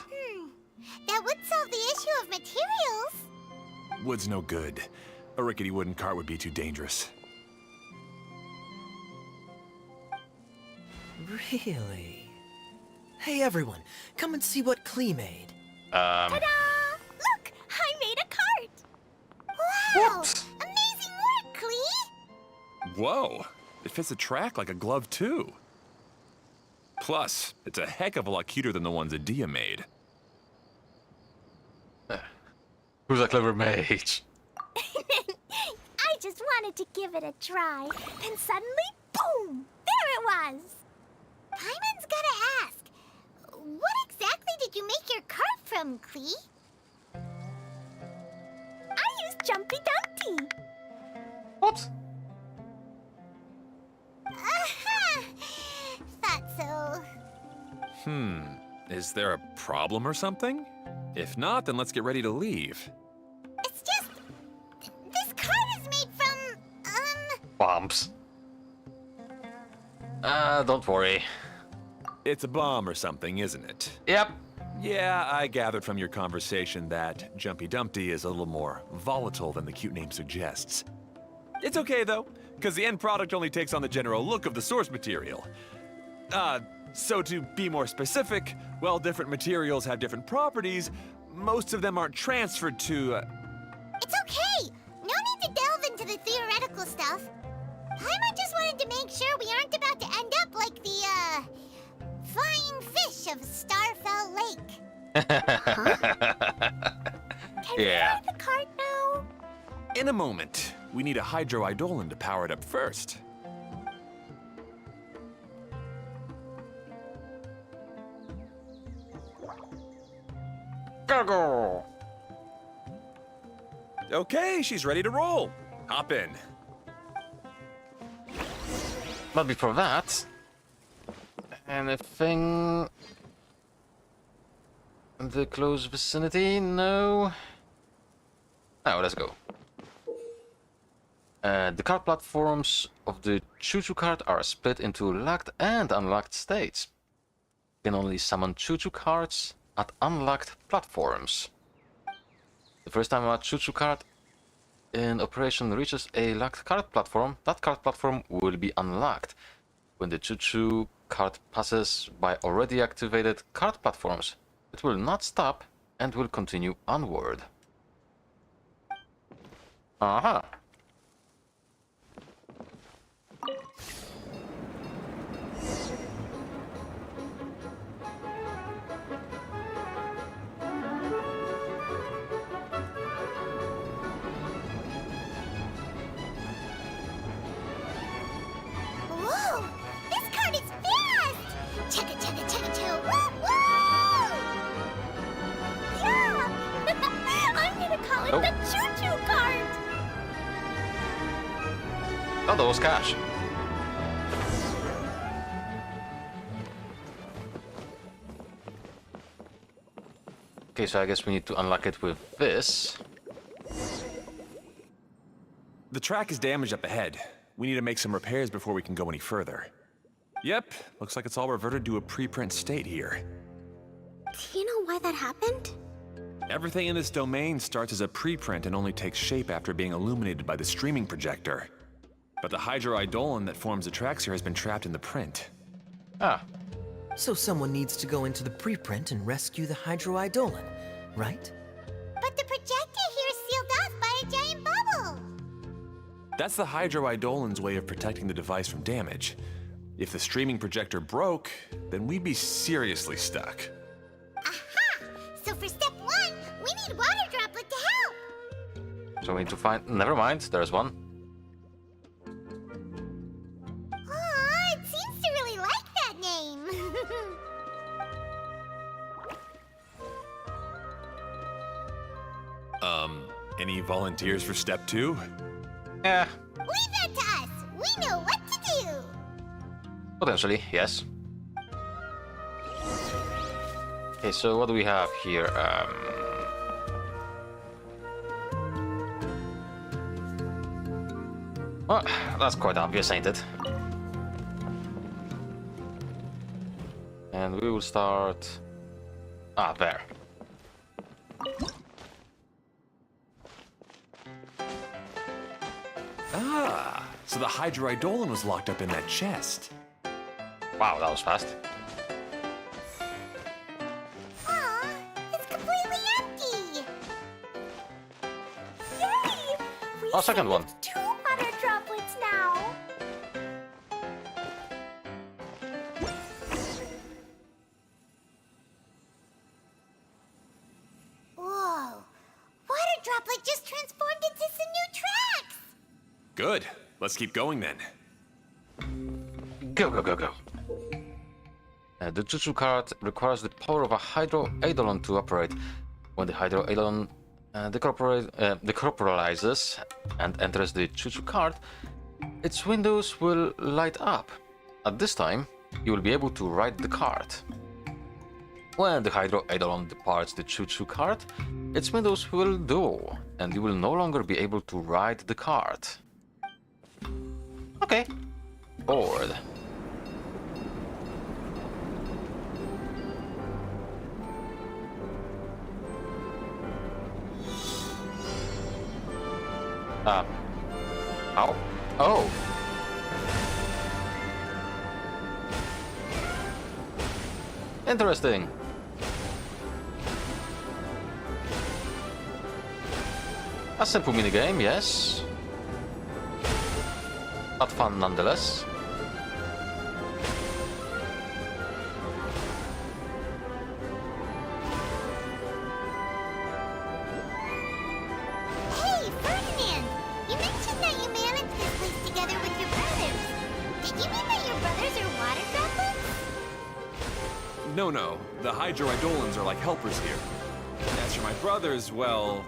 S2: That would solve the issue of materials.
S9: Wood's no good. A rickety wooden cart would be too dangerous.
S4: Really? Hey everyone, come and see what Klee made.
S2: Ta-da! Look, I made a cart. Wow!
S1: What?
S2: Amazing work, Klee!
S9: Whoa! It fits the track like a glove, too. Plus, it's a heck of a lot cuter than the ones that Dia made.
S1: Who's a clever mage?
S2: I just wanted to give it a try. Then suddenly, boom! There it was! Paimon's gotta ask, what exactly did you make your cart from, Klee? I used Jumpy Dumpty.
S1: What?
S2: Thought so.
S9: Is there a problem or something? If not, then let's get ready to leave.
S2: It's just... this cart is made from,
S1: Bombs. Don't worry.
S9: It's a bomb or something, isn't it?
S1: Yep.
S9: Yeah, I gathered from your conversation that Jumpy Dumpty is a little more volatile than the cute name suggests. It's okay, though, because the end product only takes on the general look of the source material. So to be more specific, while different materials have different properties, most of them aren't transferred to,
S2: It's okay! No need to delve into the theoretical stuff. Paimon just wanted to make sure we aren't about to end up like the, flying fish of Starfell Lake. Can we
S1: Yeah.
S2: ride the cart now?
S9: In a moment. We need a hydroidolin to power it up first.
S1: Go.
S9: Okay, she's ready to roll. Hop in.
S1: But before that, anything in the close vicinity? No. Now let's go. The cart platforms of the choo-choo cart are split into locked and unlocked states. You can only summon choo-choo carts at unlocked platforms. The first time a choo-choo cart in operation reaches a locked cart platform, that cart platform will be unlocked. When the choo-choo cart passes by already activated cart platforms, it will not stop and will continue onward. Aha!
S2: Whoa! This cart is fast! Chugga chugga chugga chugga! Woo woo! Yeah!
S1: Oh, that was cash. Okay, so I guess we need to unlock it with this.
S9: The track is damaged up ahead. We need to make some repairs before we can go any further. Yep, looks like it's all reverted to a preprint state here.
S5: Do you know why that happened?
S9: Everything in this domain starts as a preprint and only takes shape after being illuminated by the streaming projector. But the hydroidolin that forms the tracks here has been trapped in the print.
S1: Ah,
S4: So someone needs to go into the preprint and rescue the hydroidolin, right?
S2: But the projector here is sealed off by a giant bubble.
S9: That's the hydroidolin's way of protecting the device from damage. If the streaming projector broke, then we'd be seriously stuck.
S2: Aha! So for step 1, we need water droplet to help.
S1: so we need to find... Never mind, there's one.
S2: Aw, it seems to really like that name.
S9: Any volunteers for step 2?
S1: Yeah,
S2: Leave that to us. We know what to do.
S1: potentially, yes. Okay, so what do we have here? Well, that's quite obvious, ain't it? And we will start... Ah, there.
S9: Ah, so the hydroidolin was locked up in that chest.
S1: Wow, that was fast.
S2: Aw, it's completely empty. Yay! We
S1: Oh, second one.
S2: saved 2 water droplets now. Whoa! Water droplet just transformed into some new tracks.
S9: Good. Let's keep going then.
S1: Go, go, go, go. The Jutsu card requires the power of a hydroidolin to operate. When the hydroidolin decorporalizes and enters the Jutsu card, its windows will light up. At this time, you will be able to ride the card. When the hydroidolin departs the Jutsu card, its windows will dull, and you will no longer be able to ride the card. Okay. Bored. Ow. Oh! Interesting. A simple minigame, yes. But fun nonetheless.
S2: Hey, Ferdinand! You mentioned that you managed this place together with your brothers. Did you mean that your brothers are water droplets?
S9: No. The hydroidolins are like helpers here. As for my brothers, well...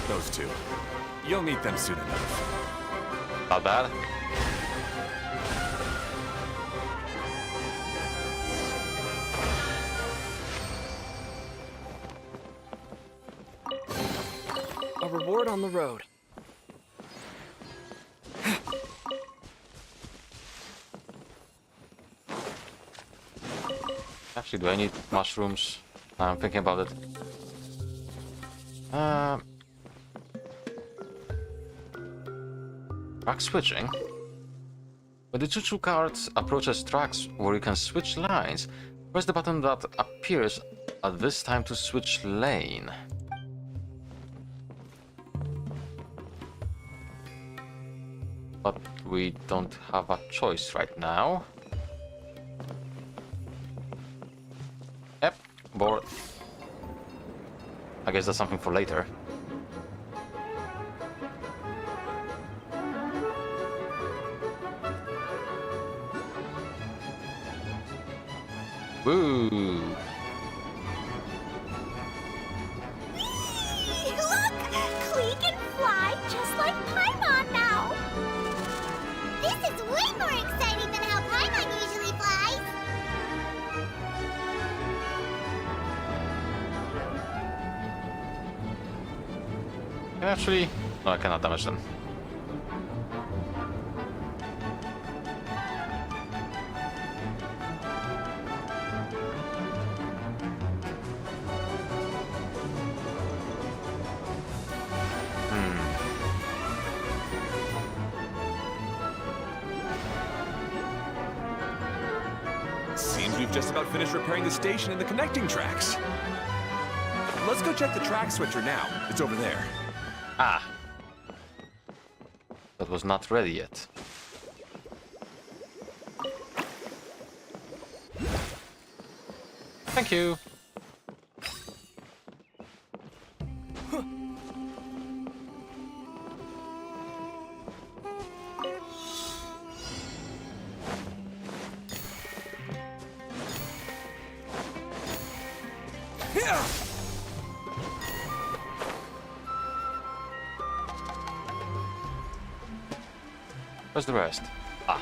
S9: those two. You'll meet them soon enough.
S1: Not bad.
S7: A reward on the road.
S1: Actually, do I need mushrooms? I'm thinking about it. Track switching. When the Jutsu card approaches tracks where you can switch lines, press the button that appears at this time to switch lane. But we don't have a choice right now. Yep, bored. I guess that's something for later. Woo!
S2: Look! Klee can fly just like Paimon now!
S5: way more exciting than how Paimon usually flies.
S1: Actually, no, I cannot damage them.
S9: Seems we've just about finished repairing the station and the connecting tracks. Let's go check the track switcher now. It's over there.
S1: Ah. That was not ready yet. Thank you. Where's the rest? Ah.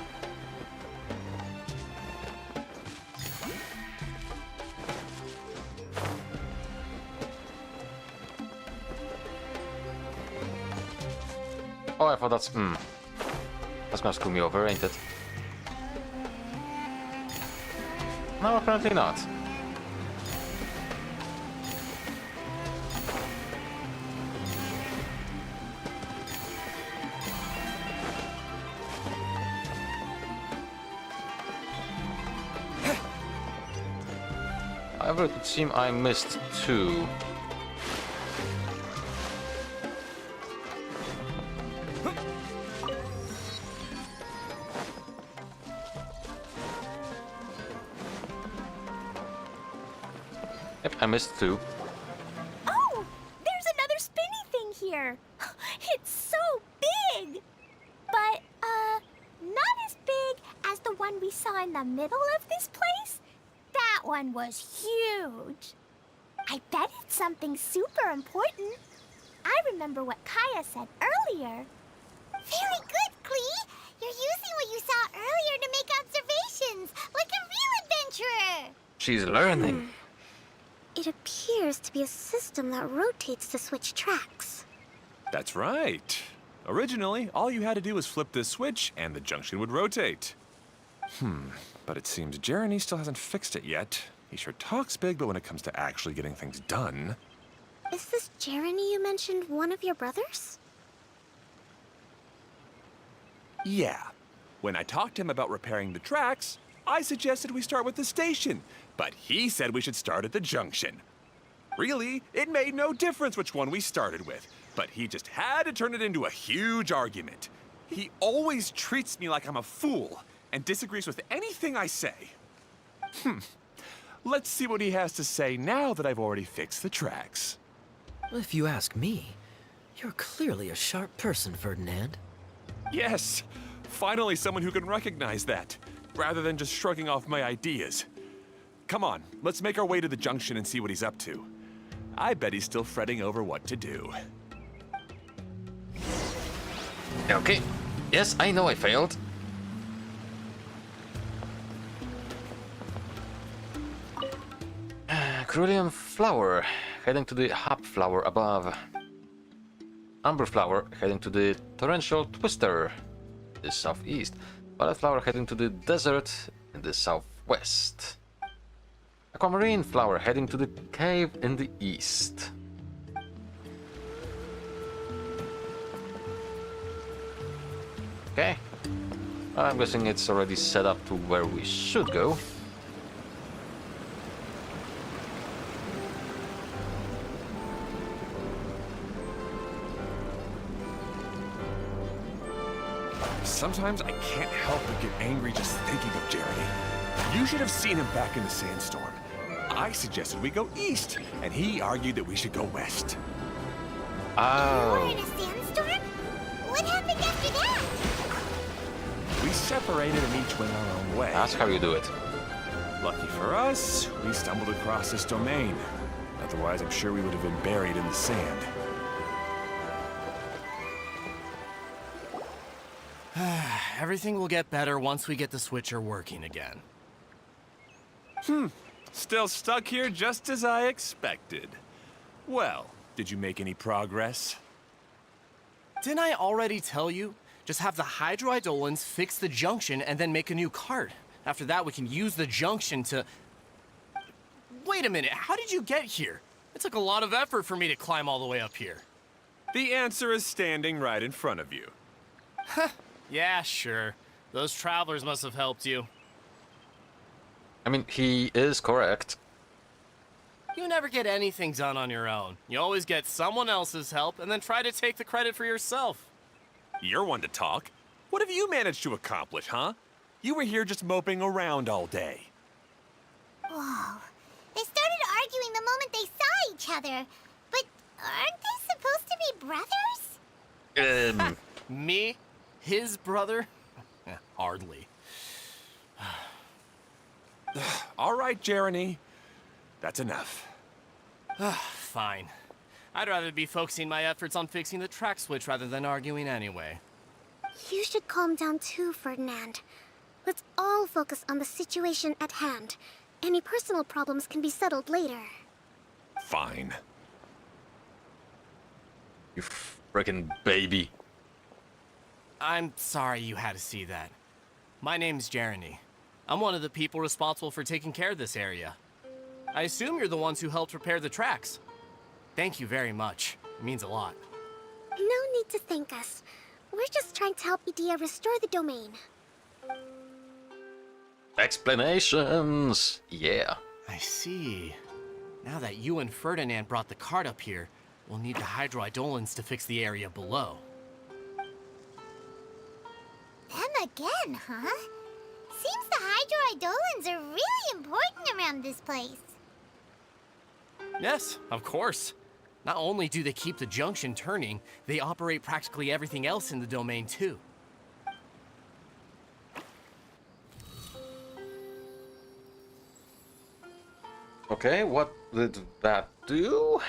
S1: Oh, I thought that's... That's gonna screw me over, ain't it? No, apparently not. However, it would seem I missed two. Yep, I missed two.
S2: Oh, there's another spinny thing here. It's so big. But, not as big as the one we saw in the middle of this place. That one was huge. I bet it's something super important. I remember what Kaya said earlier.
S5: Very good, Klee. You're using what you saw earlier to make observations, like a real adventurer.
S1: She's learning.
S5: It appears to be a system that rotates to switch tracks.
S9: That's right. Originally, all you had to do was flip this switch and the junction would rotate. But it seems Jeremy still hasn't fixed it yet. He sure talks big, but when it comes to actually getting things done...
S5: Is this Jeremy you mentioned one of your brothers?
S9: Yeah. When I talked to him about repairing the tracks, I suggested we start with the station, but he said we should start at the junction. Really, it made no difference which one we started with, but he just had to turn it into a huge argument. He always treats me like I'm a fool and disagrees with anything I say. Let's see what he has to say now that I've already fixed the tracks.
S4: If you ask me, you're clearly a sharp person, Ferdinand.
S9: Yes, finally someone who can recognize that, rather than just shrugging off my ideas. Come on, let's make our way to the junction and see what he's up to. I bet he's still fretting over what to do.
S1: Okay. Yes, I know I failed. Cerulean flower heading to the hop flower above. Amber flower heading to the torrential twister in the southeast. Violet flower heading to the desert in the southwest. Aquamarine flower heading to the cave in the east. Okay. I'm guessing it's already set up to where we should go.
S9: Sometimes I can't help but get angry just thinking of Jeremy. You should have seen him back in the sandstorm. I suggested we go east, and he argued that we should go west.
S5: You were
S1: Oh.
S5: in a sandstorm? What happened after that?
S9: We separated and each went our own way.
S1: That's how you do it.
S9: Lucky for us, we stumbled across this domain. Otherwise, I'm sure we would have been buried in the sand.
S7: Everything will get better once we get the switcher working again.
S9: Still stuck here just as I expected. Well, did you make any progress?
S7: Didn't I already tell you? Just have the hydroidolins fix the junction and then make a new cart. After that, we can use the junction to... Wait a minute, how did you get here? It took a lot of effort for me to climb all the way up here.
S9: The answer is standing right in front of you.
S7: Yeah, sure. Those travelers must have helped you.
S1: I mean, he is correct.
S7: You never get anything done on your own. You always get someone else's help and then try to take the credit for yourself.
S9: You're one to talk. What have you managed to accomplish, huh? You were here just moping around all day.
S5: Whoa. They started arguing the moment they saw each other. But aren't they supposed to be brothers?
S7: Me? His brother? Hardly.
S9: All right, Jeremy. That's enough.
S7: Fine. I'd rather be focusing my efforts on fixing the track switch rather than arguing anyway.
S5: You should calm down too, Ferdinand. Let's all focus on the situation at hand. Any personal problems can be settled later.
S9: Fine.
S1: You frickin' baby.
S7: I'm sorry you had to see that. My name's Jeremy. I'm one of the people responsible for taking care of this area. I assume you're the ones who helped repair the tracks. Thank you very much. It means a lot.
S5: No need to thank us. We're just trying to help Edea restore the domain.
S1: Explanations! Yeah.
S7: I see. Now that you and Ferdinand brought the cart up here, we'll need the hydroidolins to fix the area below.
S5: Them again, huh? Seems the hydroidolins are really important around this place.
S7: Yes, of course. Not only do they keep the junction turning, they operate practically everything else in the domain too.
S1: Okay, what did that do?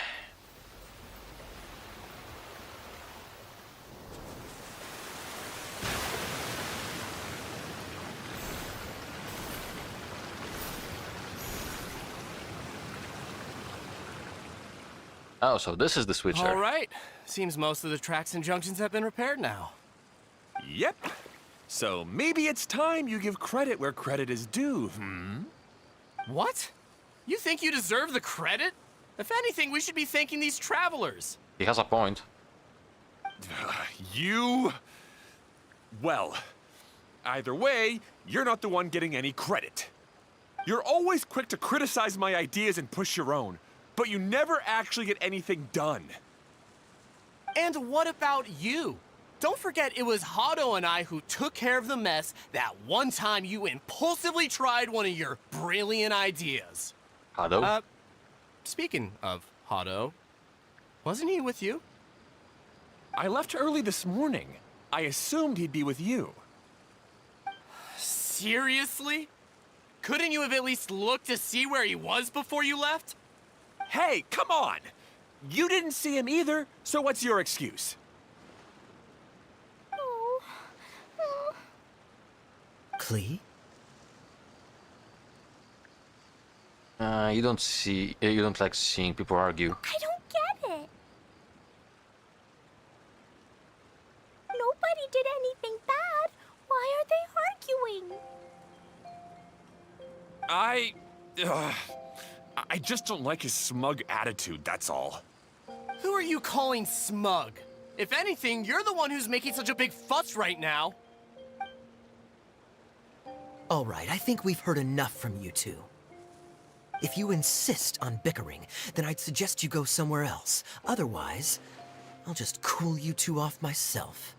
S1: Oh, so this is the switcher.
S7: All right. Seems most of the tracks and junctions have been repaired now.
S9: Yep. So maybe it's time you give credit where credit is due,
S7: What? You think you deserve the credit? If anything, we should be thanking these travelers.
S1: He has a point.
S9: You... Well, either way, you're not the one getting any credit. You're always quick to criticize my ideas and push your own, but you never actually get anything done.
S7: And what about you? Don't forget it was Hado and I who took care of the mess that one time you impulsively tried one of your brilliant ideas.
S1: Hado?
S7: Speaking of Hado, wasn't he with you?
S9: I left early this morning. I assumed he'd be with you.
S7: Seriously? Couldn't you have at least looked to see where he was before you left?
S9: Hey, come on! You didn't see him either, so what's your excuse?
S4: Klee?
S1: You don't like seeing people argue.
S2: I don't get it. Nobody did anything bad. Why are they arguing?
S9: I just don't like his smug attitude, that's all.
S7: Who are you calling smug? If anything, you're the one who's making such a big fuss right now.
S4: All right, I think we've heard enough from you two. If you insist on bickering, then I'd suggest you go somewhere else. Otherwise, I'll just cool you two off myself.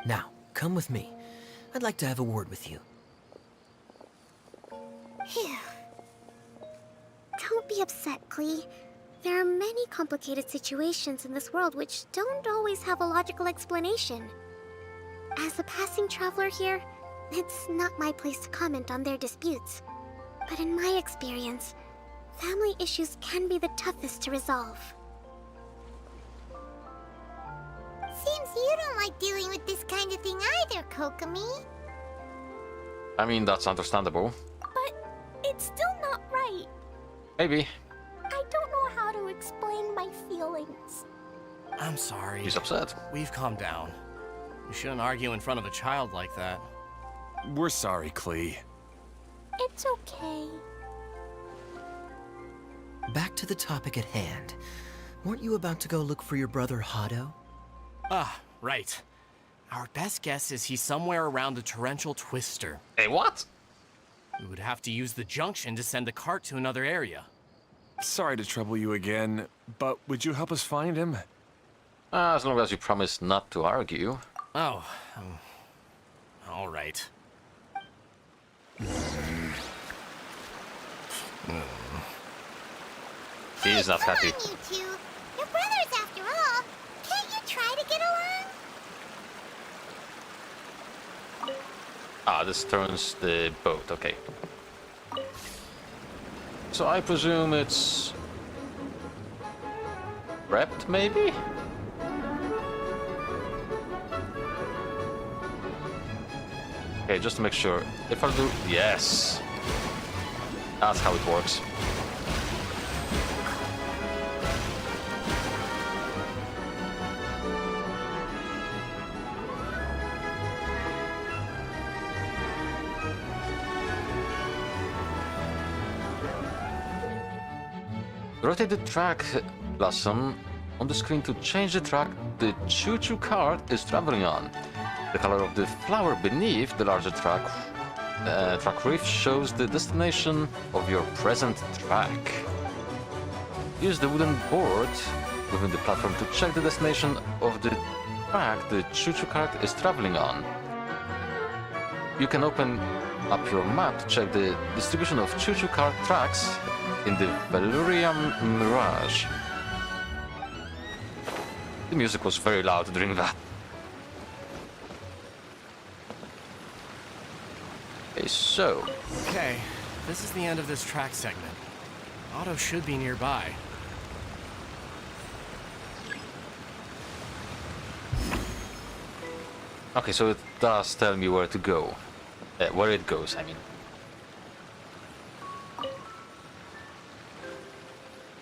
S4: Now, come with me. I'd like to have a word with you.
S5: Phew. Don't be upset, Klee. There are many complicated situations in this world which don't always have a logical explanation. As a passing traveler here, it's not my place to comment on their disputes. But in my experience, Family issues can be the toughest to resolve.
S2: Seems you don't like dealing with this kind of thing either, Kokomi.
S1: I mean, that's understandable.
S2: But it's still not right.
S1: Maybe.
S2: I don't know how to explain my feelings.
S7: I'm sorry.
S1: He's upset.
S7: We've calmed down. You shouldn't argue in front of a child like that.
S9: We're sorry, Klee.
S2: It's okay.
S4: Back to the topic at hand. Weren't you about to go look for your brother Hado?
S7: Ah, right. Our best guess is he's somewhere around the torrential twister.
S1: Hey, what?
S7: We would have to use the junction to send the cart to another area.
S9: Sorry to trouble you again, but would you help us find him?
S1: As long as you promise not to argue.
S7: Oh, all right.
S1: He's not happy.
S2: Come on, you two. You're brothers after all. Can't you try to get along?
S1: Ah, this turns the boat, okay. So I presume it's... wrapped, maybe? Okay, just to make sure. If I do... yes! That's how it works. Rotate the track, Blossom, on the screen to change the track the choo-choo cart is traveling on. The color of the flower beneath the larger track reef shows the destination of your present track. Use the wooden board within the platform to check the destination of the track the choo-choo cart is traveling on. You can open up your map to check the distribution of choo-choo cart tracks in the Valurian Mirage. The music was very loud during that. Okay, so...
S7: Okay, this is the end of this track segment. Otto should be nearby.
S1: okay, so it does tell me where to go. Where it goes, I mean.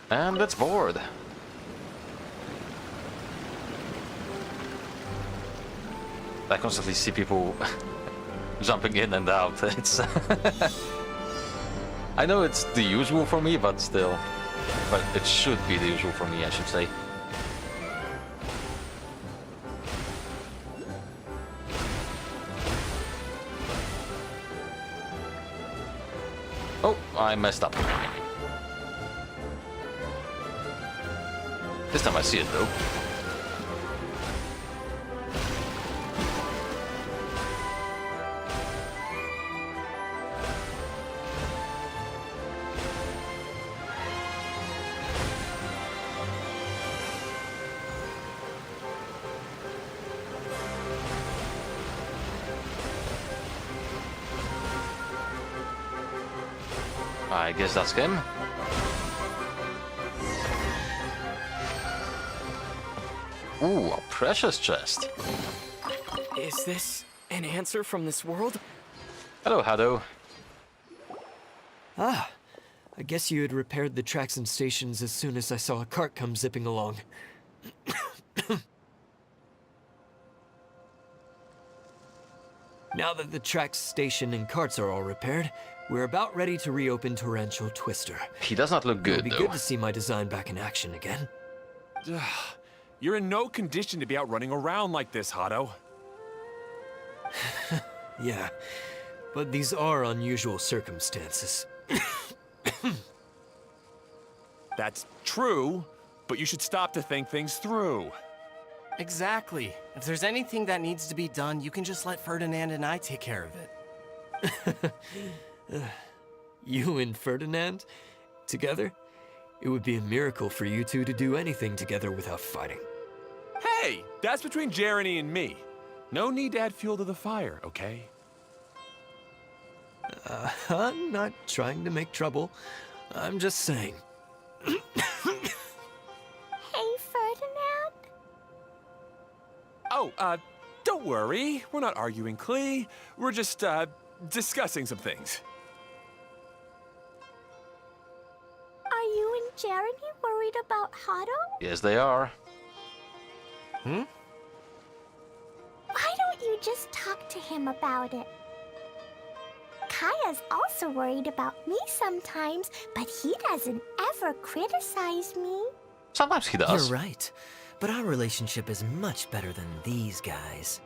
S1: And that's bored. I constantly see people jumping in and out. It's I know it's the usual for me, but still. But it should be the usual for me, I should say. Oh, I messed up. This time I see it though. I guess that's him. Ooh, a precious chest.
S10: Is this an answer from this world?
S1: Hello, Hado.
S10: Ah, I guess you had repaired the tracks and stations as soon as I saw a cart come zipping along. Now that the tracks, station, and carts are all repaired, we're about ready to reopen Torrential Twister.
S1: He does not look good,
S10: It'll be
S1: though.
S10: good to see my design back in action again.
S9: You're in no condition to be out running around like this, Hado.
S10: Yeah, but these are unusual circumstances.
S9: That's true, but you should stop to think things through.
S7: Exactly. If there's anything that needs to be done, you can just let Ferdinand and I take care of it.
S10: You and Ferdinand? Together? It would be a miracle for you two to do anything together without fighting.
S9: Hey, that's between Jeremy and me. No need to add fuel to the fire, okay?
S10: I'm not trying to make trouble. I'm just saying.
S2: Hey, Ferdinand.
S9: Oh, don't worry. We're not arguing, Klee. We're just, discussing some things.
S2: Are you and Jeremy worried about Hado?
S1: Yes, they are.
S2: Why don't you just talk to him about it? Kaya's also worried about me sometimes, but he doesn't ever criticize me.
S1: Sometimes he does.
S4: You're right. But our relationship is much better than these guys.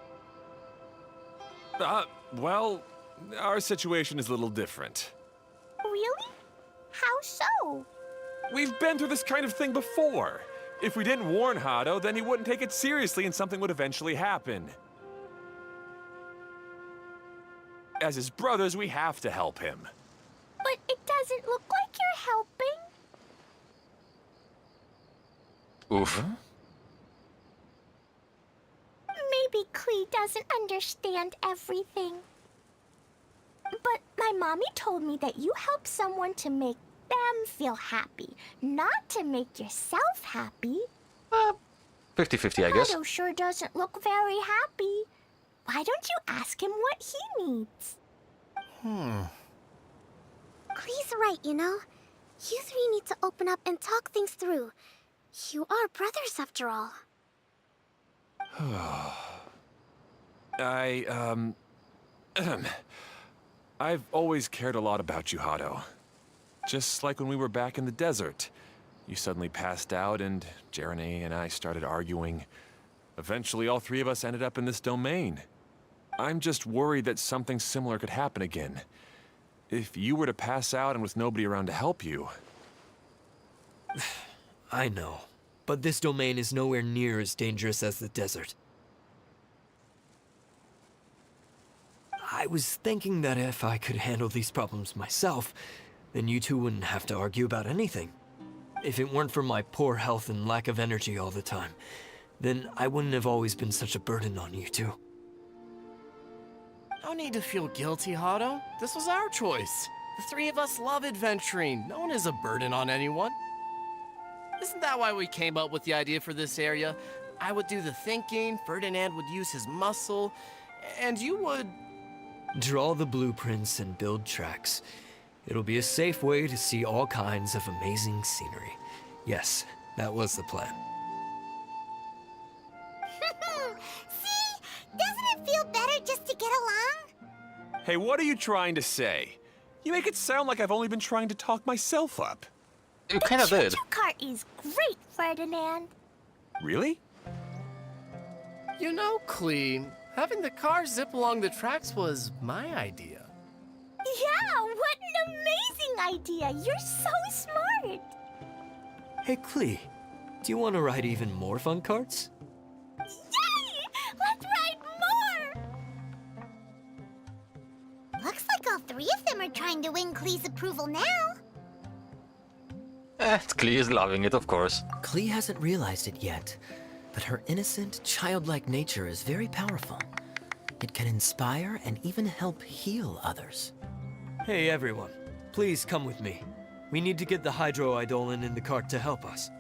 S9: Well, our situation is a little different.
S2: Really? How so?
S9: We've been through this kind of thing before. If we didn't warn Hado, then he wouldn't take it seriously and something would eventually happen. As his brothers, we have to help him.
S2: But it doesn't look like you're helping.
S1: Oof.
S2: Maybe Klee doesn't understand everything. But my mommy told me that you help someone to make them feel happy, not to make yourself happy.
S1: 50-50, I guess.
S2: Hado sure doesn't look very happy. Why don't you ask him what he needs?
S5: Klee's right, you know? You three need to open up and talk things through. You are brothers, after all.
S9: I've always cared a lot about you, Hado. Just like when we were back in the desert. You suddenly passed out and Jeremy and I started arguing. Eventually, all three of us ended up in this domain. I'm just worried that something similar could happen again. If you were to pass out and with nobody around to help you...
S10: I know, but this domain is nowhere near as dangerous as the desert. I was thinking that if I could handle these problems myself, then you two wouldn't have to argue about anything. If it weren't for my poor health and lack of energy all the time, then I wouldn't have always been such a burden on you two.
S7: No need to feel guilty, Hado. This was our choice. The three of us love adventuring. No one is a burden on anyone. Isn't that why we came up with the idea for this area? I would do the thinking, Ferdinand would use his muscle, and you would...
S10: Draw the blueprints and build tracks. It'll be a safe way to see all kinds of amazing scenery. Yes, that was the plan.
S5: See? Doesn't it feel better just to get along?
S9: Hey, what are you trying to say? You make it sound like I've only been trying to talk myself up.
S1: You kind of did.
S2: The cart is great, Ferdinand.
S9: Really?
S7: You know, Klee, having the car zip along the tracks was my idea.
S2: Yeah, what an amazing idea. You're so smart.
S10: Hey, Klee, do you want to ride even more fun carts?
S2: Yay! Let's ride more!
S5: Looks like all three of them are trying to win Klee's approval now.
S1: Klee is loving it, of course.
S4: Klee hasn't realized it yet, but her innocent, childlike nature is very powerful. It can inspire and even help heal others.
S10: Hey, everyone. Please come with me. We need to get the Hydro Eidolon in the cart to help us.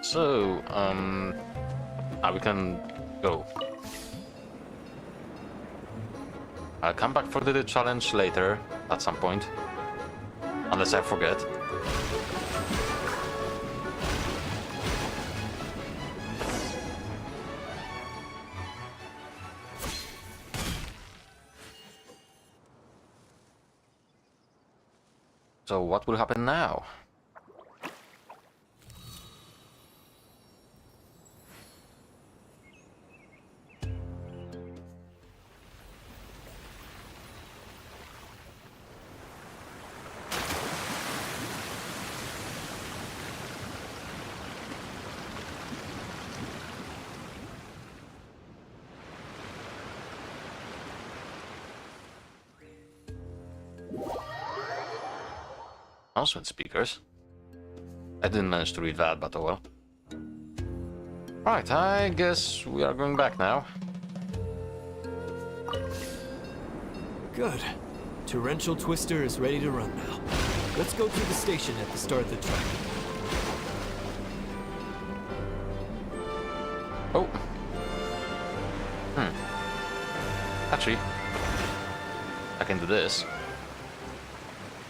S1: So, we can go. I'll come back for the challenge later, at some point. Unless I forget. So what will happen now? Announcement speakers. I didn't manage to read that, but oh well. Right, I guess we are going back now.
S10: Good. Torrential Twister is ready to run now. Let's go to the station at the start of the track.
S1: Oh. Actually, I can do this.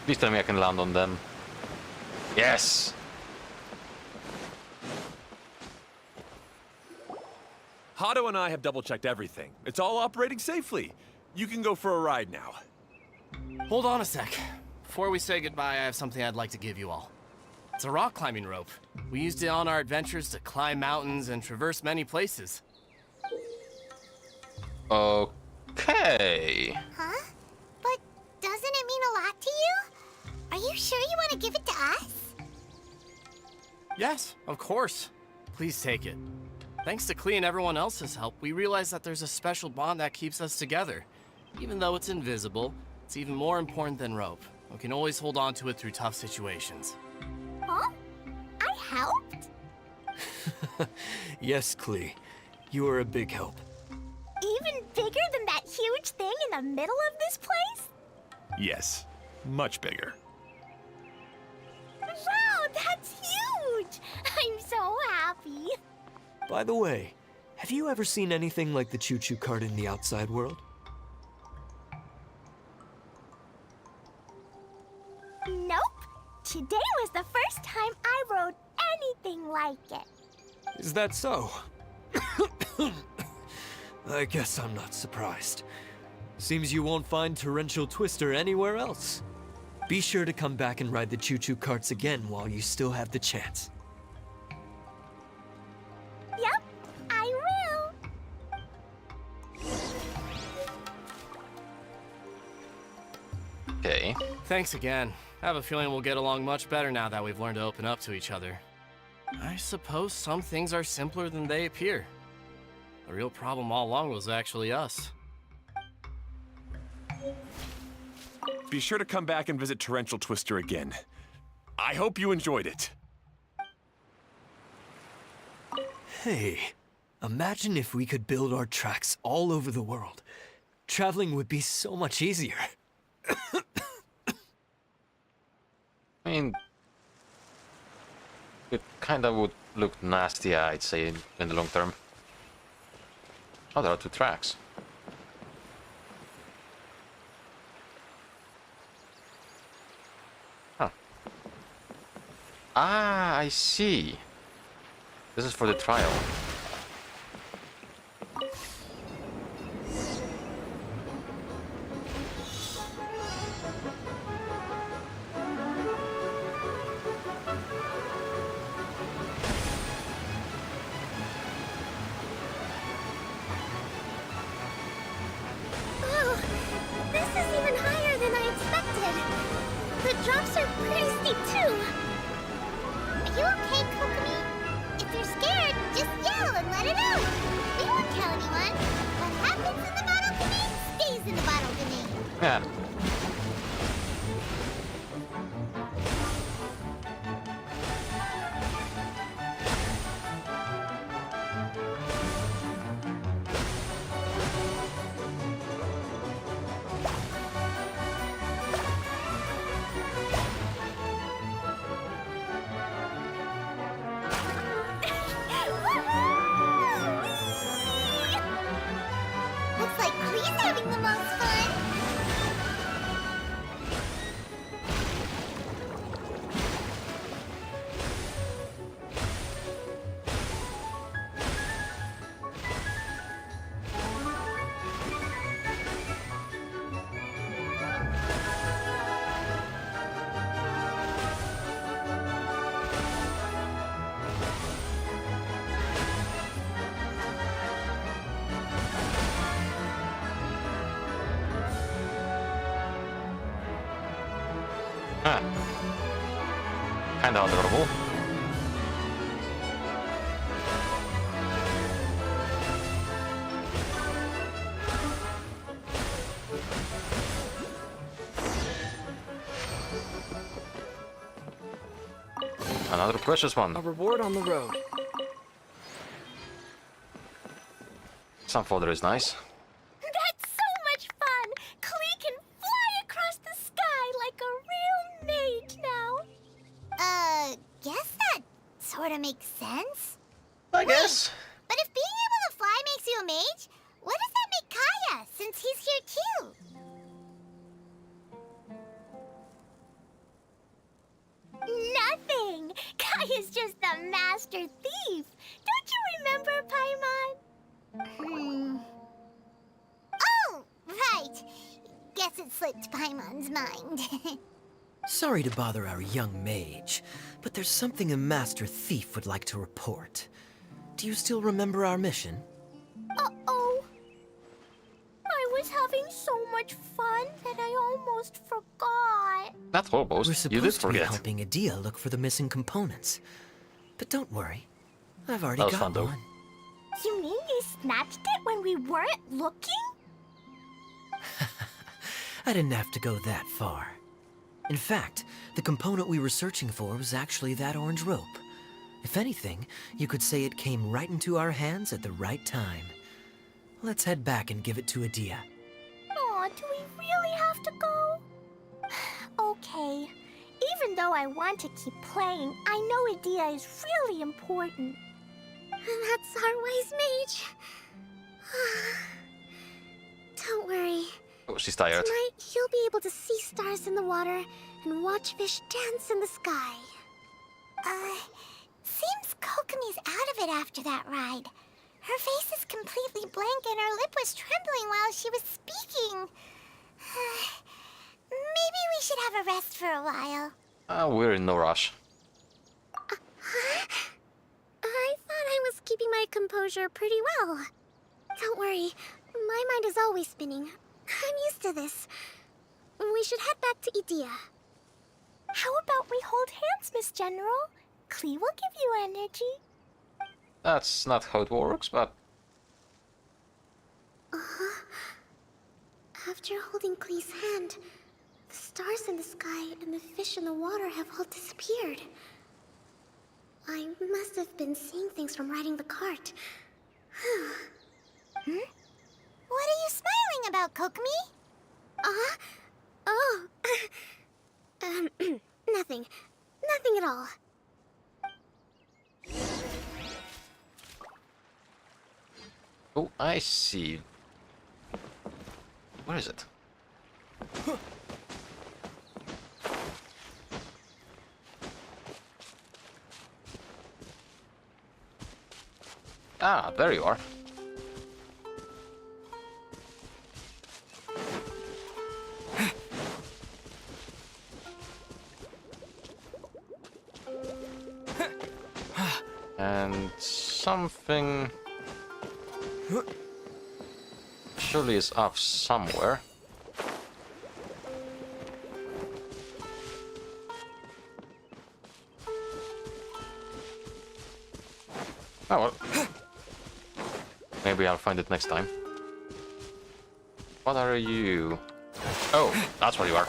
S1: Please tell me I can land on them. Yes!
S9: Hato and I have double-checked everything. It's all operating safely. You can go for a ride now.
S7: Hold on a sec. Before we say goodbye, I have something I'd like to give you all. It's a rock climbing rope. We used it on our adventures to climb mountains and traverse many places.
S1: Okay.
S5: Huh? But doesn't it mean a lot to you? Are you sure you want to give it to us?
S7: Yes, of course. Please take it. Thanks to Klee and everyone else's help, we realized that there's a special bond that keeps us together. Even though it's invisible, it's even more important than rope. We can always hold on to it through tough situations.
S2: Huh? I helped?
S10: Yes, Klee. You are a big help.
S2: Even bigger than that huge thing in the middle of this place?
S9: Yes, much bigger.
S2: Wow, that's huge! I'm so happy.
S10: By the way, have you ever seen anything like the choo-choo cart in the outside world?
S2: Nope. Today was the first time I rode anything like it.
S10: Is that so? I guess I'm not surprised. Seems you won't find Torrential Twister anywhere else. Be sure to come back and ride the choo-choo carts again while you still have the chance.
S2: Yep, I will.
S1: Okay.
S7: Thanks again. I have a feeling we'll get along much better now that we've learned to open up to each other. I suppose some things are simpler than they appear. The real problem all along was actually us.
S9: Be sure to come back and visit Torrential Twister again. I hope you enjoyed it.
S10: Hey, imagine if we could build our tracks all over the world. Traveling would be so much easier.
S1: I mean, it kinda would look nasty, I'd say, in the long term. Oh, there are 2 tracks. Huh. Ah, I see. This is for the trial.
S5: Oh, this is even higher than I expected. The drops are pretty steep too. Are you okay, Kokomi? If you're scared, just yell and let it out. We won't tell anyone. What happens in the bottle grenade stays in the bottle grenade.
S1: Yeah.
S5: Looks like Klee's having the most fun.
S1: Huh. Kinda adorable. Another precious one.
S10: A reward on the road.
S1: Some fodder is nice.
S2: That's so much fun! Klee can
S5: sorta makes sense.
S1: I guess.
S5: But if being able to fly makes you a mage, what does that make Kaya, since he's here too?
S2: Nothing! Kaya's just a master thief! Don't you remember, Paimon?
S5: Oh, right. Guess it slipped Paimon's mind.
S4: Sorry to bother our young mage, but there's something a master thief would like to report. Do you still remember our mission?
S2: Uh-oh. I was having so much fun that I almost forgot.
S1: Not almost.
S4: We're
S1: You did
S4: supposed to be
S1: forget.
S4: helping Adia look for the missing components. But don't worry, I've already
S1: That was
S4: got
S1: fun, though.
S4: one.
S2: You mean you snatched it when we weren't looking?
S4: I didn't have to go that far. In fact, the component we were searching for was actually that orange rope. If anything, you could say it came right into our hands at the right time. Let's head back and give it to Adia.
S2: Aw, do we really have to go? Okay. Even though I want to keep playing, I know Adia is really important.
S5: That's our wise mage. Don't worry.
S1: Oh, she's tired.
S5: Tonight, he'll be able to see stars in the water and watch fish dance in the sky.
S2: Seems Kokomi's out of it after that ride. Her face is completely blank and her lip was trembling while she was speaking. Maybe we should have a rest for a while.
S1: We're in no rush.
S5: I thought I was keeping my composure pretty well. Don't worry, my mind is always spinning. I'm used to this. We should head back to Idia.
S2: How about we hold hands, Miss General? Klee will give you energy.
S1: That's not how it works, but
S5: After holding Klee's hand, the stars in the sky and the fish in the water have all disappeared. I must have been seeing things from riding the cart.
S2: What are you smiling about, Kokomi?
S5: Oh. Nothing. Nothing at all.
S1: oh, I see. Where is it? Ah, there you are. And something surely is off somewhere. Oh well. Maybe I'll find it next time. What are you? Oh, that's where you are.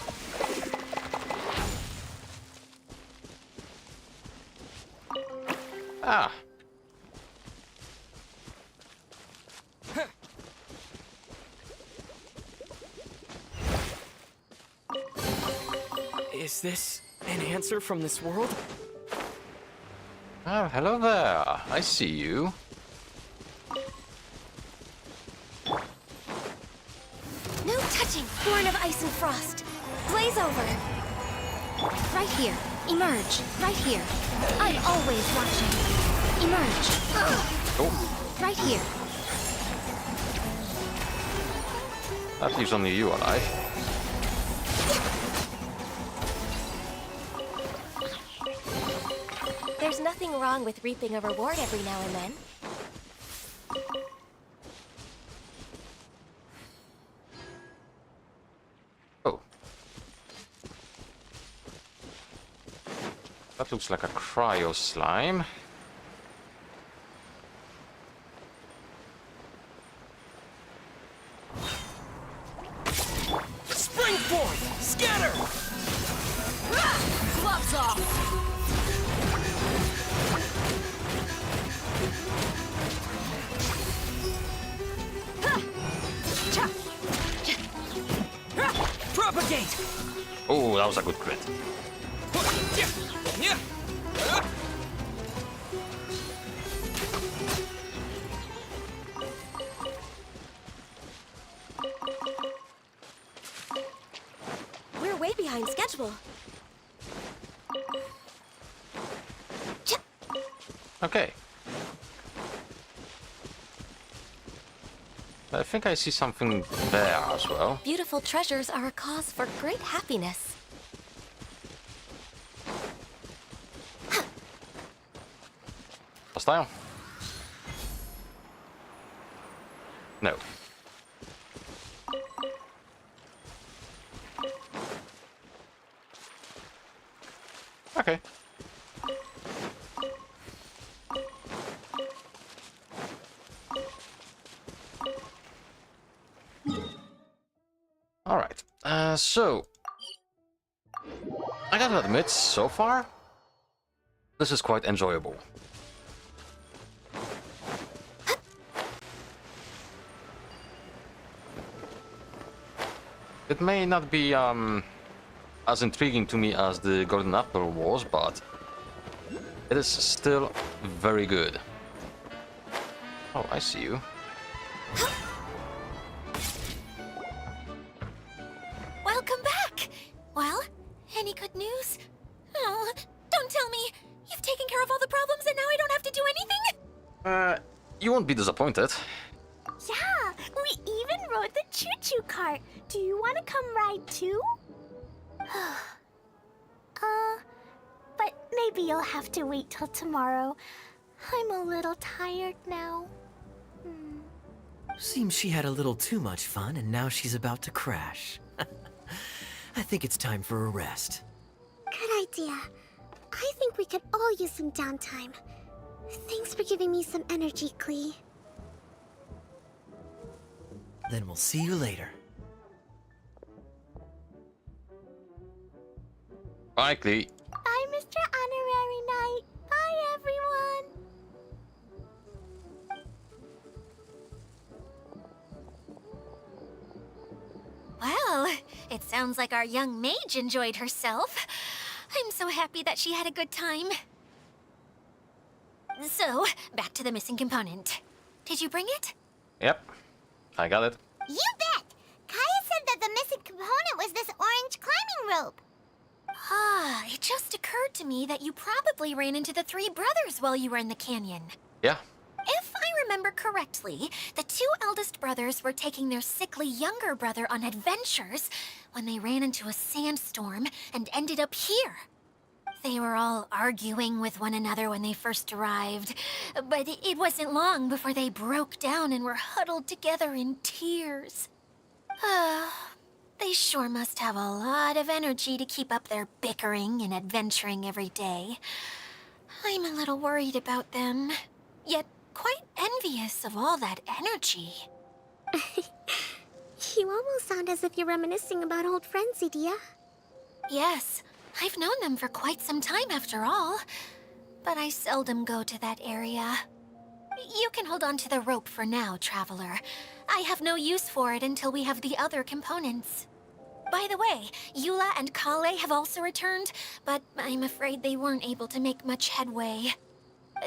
S1: Ah.
S10: Is this an answer from this world?
S1: Oh, hello there. I see you.
S6: No touching! Born of ice and frost. Blaze over.
S8: Right here. Emerge. Right here. I'm always watching. Emerge.
S1: Oh,
S8: Right here.
S1: that leaves only you alive.
S6: There's nothing wrong with reaping a reward every now and then.
S1: Oh. That looks like a cryo slime.
S7: Spring forth! Scatter! Gloves off! Propagate!
S1: Oh, that was a good crit.
S6: behind schedule.
S1: Okay. I think I see something there as well.
S6: Beautiful treasures are a cause for great happiness.
S1: Hostile? No. Okay. Alright, so... I gotta admit, so far, this is quite enjoyable. It may not be, as intriguing to me as the Golden Apple was, but it is still very good. Oh, I see you.
S6: Welcome back! Well, any good news? Oh, don't tell me! You've taken care of all the problems and now I don't have to do anything?
S1: You won't be disappointed.
S2: Yeah, we even rode the choo-choo cart. Do you want to come ride too? But maybe you'll have to wait till tomorrow. I'm a little tired now.
S4: Seems she had a little too much fun and now she's about to crash. I think it's time for a rest.
S5: Good idea. I think we could all use some downtime. Thanks for giving me some energy, Klee.
S4: Then we'll see you later.
S1: Bye, Klee.
S2: Bye, Mr. Honorary Knight. Bye, everyone.
S6: Well, it sounds like our young mage enjoyed herself. I'm so happy that she had a good time. So, back to the missing component. Did you bring it?
S1: Yep, I got it.
S5: You bet! Kaya said that the missing component was this orange climbing rope.
S6: Ah, it just occurred to me that you probably ran into the three brothers while you were in the canyon.
S1: Yeah.
S6: If I remember correctly, the two eldest brothers were taking their sickly younger brother on adventures when they ran into a sandstorm and ended up here. They were all arguing with one another when they first arrived, but it wasn't long before they broke down and were huddled together in tears. They sure must have a lot of energy to keep up their bickering and adventuring every day. I'm a little worried about them, yet quite envious of all that energy.
S5: You almost sound as if you're reminiscing about old friends, Edea.
S6: Yes, I've known them for quite some time after all, but I seldom go to that area. You can hold on to the rope for now, Traveler. I have no use for it until we have the other components. By the way, Eula and Kale have also returned, but I'm afraid they weren't able to make much headway.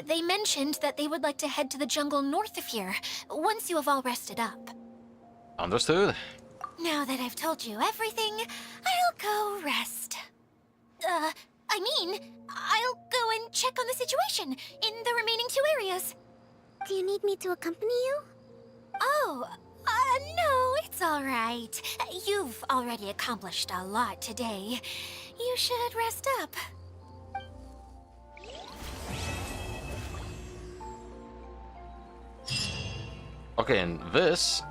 S6: They mentioned that they would like to head to the jungle north of here, once you have all rested up.
S1: Understood.
S6: Now that I've told you everything, I'll go rest. I'll go and check on the situation in the remaining two areas.
S5: Do you need me to accompany you?
S6: Oh, no, it's all right. You've already accomplished a lot today. You should rest up.
S1: Okay, and this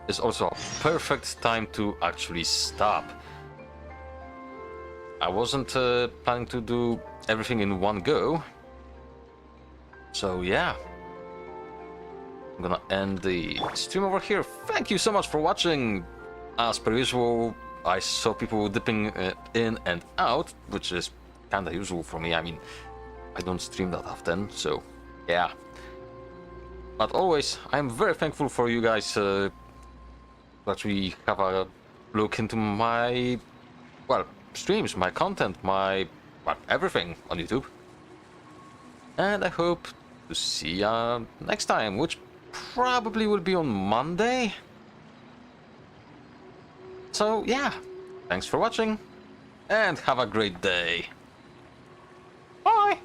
S1: is also a perfect time to actually stop. I wasn't planning to do everything in one go. So yeah. I'm gonna end the stream over here. Thank you so much for watching. As per usual, I saw people dipping in and out, which is kinda usual for me. I mean, I don't stream that often, so yeah. But always, I'm very thankful for you guys to actually have a look into my, well, streams, my content, my, well, everything on YouTube. And I hope to see ya next time, which probably will be on Monday. So yeah, thanks for watching, and have a great day. Bye!